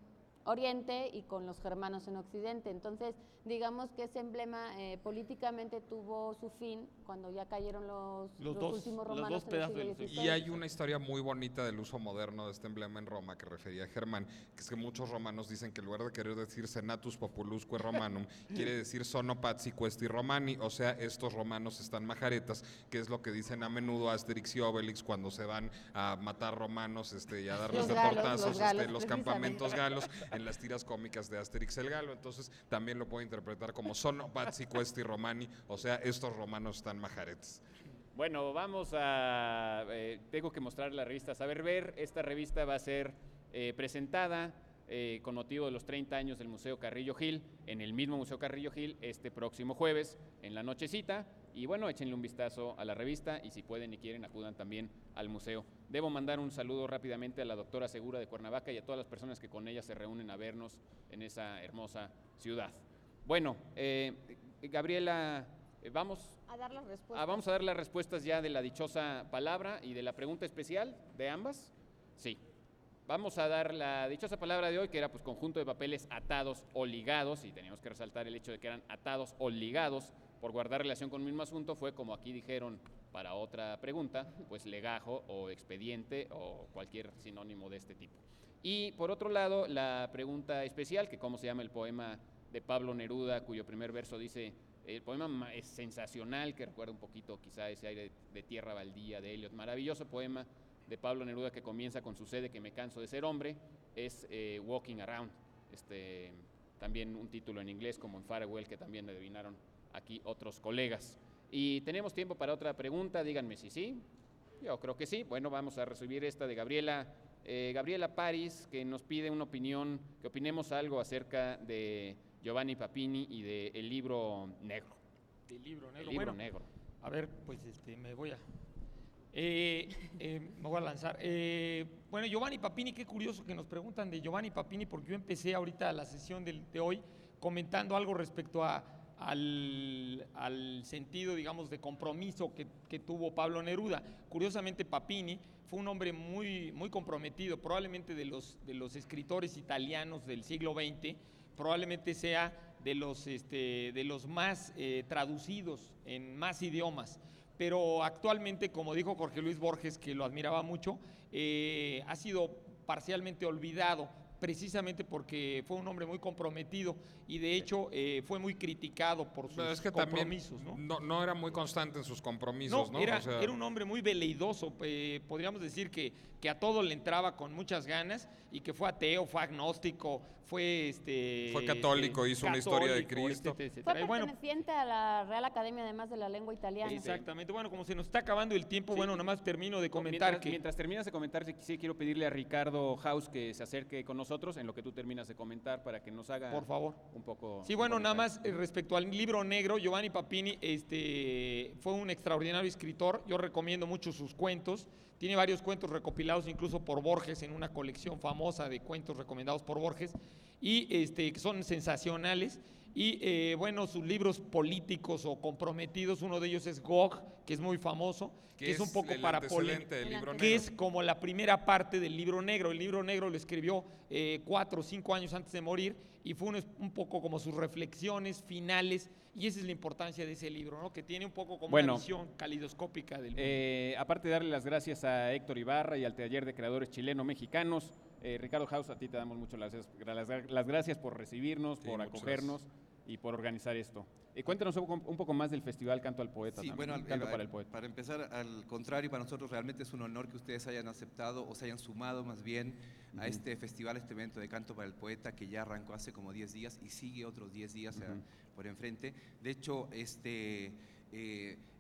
Oriente y con los germanos en Occidente. Entonces, digamos que ese emblema políticamente tuvo su fin cuando ya cayeron los últimos romanos en el siglo XVI. Y hay una historia muy bonita del uso moderno de este emblema en Roma que refería a Germán, que es que muchos romanos dicen que en lugar de querer decir Senatus Populusque Romanum, quiere decir Sono Pazzi Questi Romani, o sea, estos romanos están majaretas, que es lo que dicen a menudo Asterix y Obelix cuando se van a matar romanos y a darles de portazos los campamentos galos en las tiras cómicas de Asterix el Galo. Entonces también lo puede interpretar como Sono Pazzi Questi Romani, o sea, estos romanos están majaretes. Bueno, vamos a... tengo que mostrar la revista Saber Ver. Esta revista va a ser presentada con motivo de los 30 años del Museo Carrillo Gil, en el mismo Museo Carrillo Gil, este próximo jueves, en la nochecita. Y bueno, échenle un vistazo a la revista y si pueden y quieren, acudan también al museo. Debo mandar un saludo rápidamente a la doctora Segura de Cuernavaca y a todas las personas que con ella se reúnen a vernos en esa hermosa ciudad. Bueno, Gabriela, vamos a dar las respuestas. Vamos a dar las respuestas ya de la dichosa palabra y de la pregunta especial de ambas. Sí. Vamos a dar la dichosa palabra de hoy, que era pues conjunto de papeles atados o ligados, y teníamos que resaltar el hecho de que eran atados o ligados por guardar relación con un mismo asunto. Fue como aquí dijeron para otra pregunta, pues legajo o expediente o cualquier sinónimo de este tipo. Y por otro lado, la pregunta especial, que cómo se llama el poema de Pablo Neruda, cuyo primer verso dice, el poema es sensacional, que recuerda un poquito quizá ese aire de tierra baldía de Eliot, maravilloso poema de Pablo Neruda que comienza con Sucede que me canso de ser hombre, es Walking Around, también un título en inglés como en Farewell, que también adivinaron aquí otros colegas. Y tenemos tiempo para otra pregunta, díganme si sí, yo creo que sí. Bueno, vamos a recibir esta de Gabriela Paris, que nos pide una opinión, que opinemos algo acerca de Giovanni Papini y del libro negro. Del libro negro. El libro negro. A ver, pues me voy a lanzar. Bueno, Giovanni Papini, qué curioso que nos preguntan de Giovanni Papini, porque yo empecé ahorita la sesión de hoy comentando algo respecto al sentido, digamos, de compromiso que tuvo Pablo Neruda. Curiosamente, Papini fue un hombre muy, muy comprometido, probablemente de los escritores italianos del siglo XX, probablemente sea de los más traducidos en más idiomas. Pero actualmente, como dijo Jorge Luis Borges, que lo admiraba mucho, ha sido parcialmente olvidado, precisamente porque fue un hombre muy comprometido y de hecho fue muy criticado por sus compromisos. No era muy constante en sus compromisos, ¿no? Era un hombre muy veleidoso, podríamos decir que a todo le entraba con muchas ganas y que fue ateo, fue agnóstico, fue católico, hizo una historia de Cristo. Fue perteneciente a la Real Academia además de la Lengua Italiana. Exactamente. Bueno, como se nos está acabando el tiempo, bueno, nada más termino de comentar mientras terminas de comentar, sí quiero pedirle a Ricardo Haus que se acerque con nosotros en lo que tú terminas de comentar para que nos haga, por favor, un poco. Sí, bueno, nada más respecto al libro negro, Giovanni Papini fue un extraordinario escritor. Yo recomiendo mucho sus cuentos. Tiene varios cuentos recopilados incluso por Borges en una colección famosa de cuentos recomendados por Borges y que son sensacionales. Y bueno, sus libros políticos o comprometidos, uno de ellos es Gog, que es muy famoso, que es un poco para polémica, que es como la primera parte del libro negro. El libro negro lo escribió 4 o 5 años antes de morir y fue un poco como sus reflexiones finales, y esa es la importancia de ese libro, ¿no? Que tiene un poco como una visión calidoscópica del mundo. Aparte de darle las gracias a Héctor Ibarra y al Taller de Creadores Chileno-Mexicanos, Ricardo Haus, a ti te damos mucho las gracias por recibirnos, por acogernos. y por organizar esto. Cuéntanos un poco más del Festival Canto al Poeta. Sí, también, bueno, Canto para el Poeta. Para empezar, al contrario, para nosotros realmente es un honor que ustedes hayan aceptado o se hayan sumado más bien a este festival, este evento de Canto para el Poeta que ya arrancó hace como 10 días y sigue otros 10 días por enfrente. De hecho,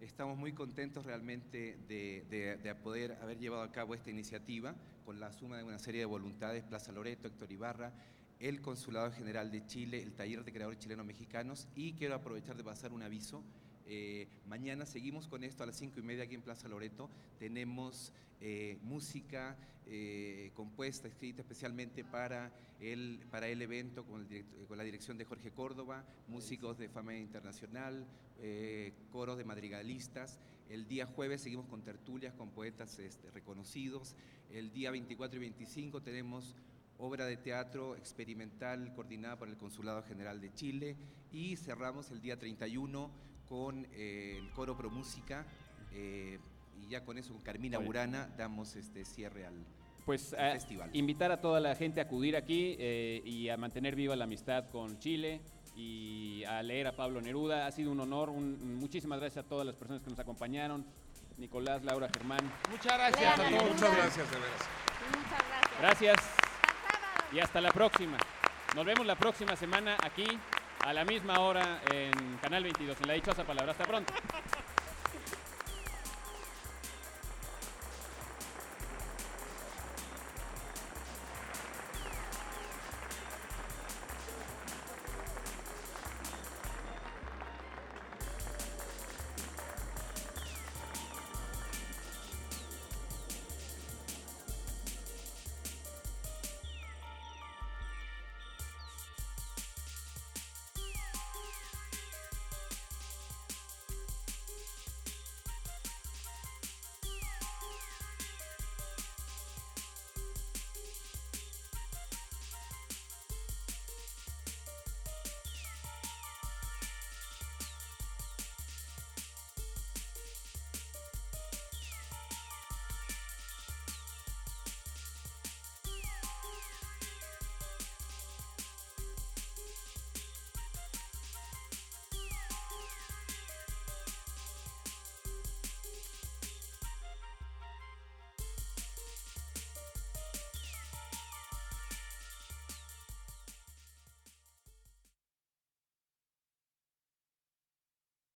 estamos muy contentos realmente de poder haber llevado a cabo esta iniciativa con la suma de una serie de voluntades, Plaza Loreto, Héctor Ibarra, el Consulado General de Chile, el Taller de Creadores Chileno-Mexicanos, y quiero aprovechar de pasar un aviso. Mañana seguimos con esto a las 5:30 aquí en Plaza Loreto. Tenemos música compuesta, escrita especialmente para el evento con la dirección de Jorge Córdoba, músicos de fama internacional, coros de madrigalistas. El día jueves seguimos con tertulias con poetas reconocidos. El día 24 y 25 tenemos obra de teatro experimental coordinada por el Consulado General de Chile, y cerramos el día 31 con el Coro Pro Música, y ya con eso, con Carmina Burana, damos cierre al festival. Invitar a toda la gente a acudir aquí y a mantener viva la amistad con Chile y a leer a Pablo Neruda. Ha sido un honor, muchísimas gracias a todas las personas que nos acompañaron. Nicolás, Laura, Germán. Muchas gracias a todos. Muchas gracias, de veras. Muchas gracias. Gracias. Y hasta la próxima. Nos vemos la próxima semana aquí a la misma hora en Canal 22, en La Dichosa Palabra. Hasta pronto.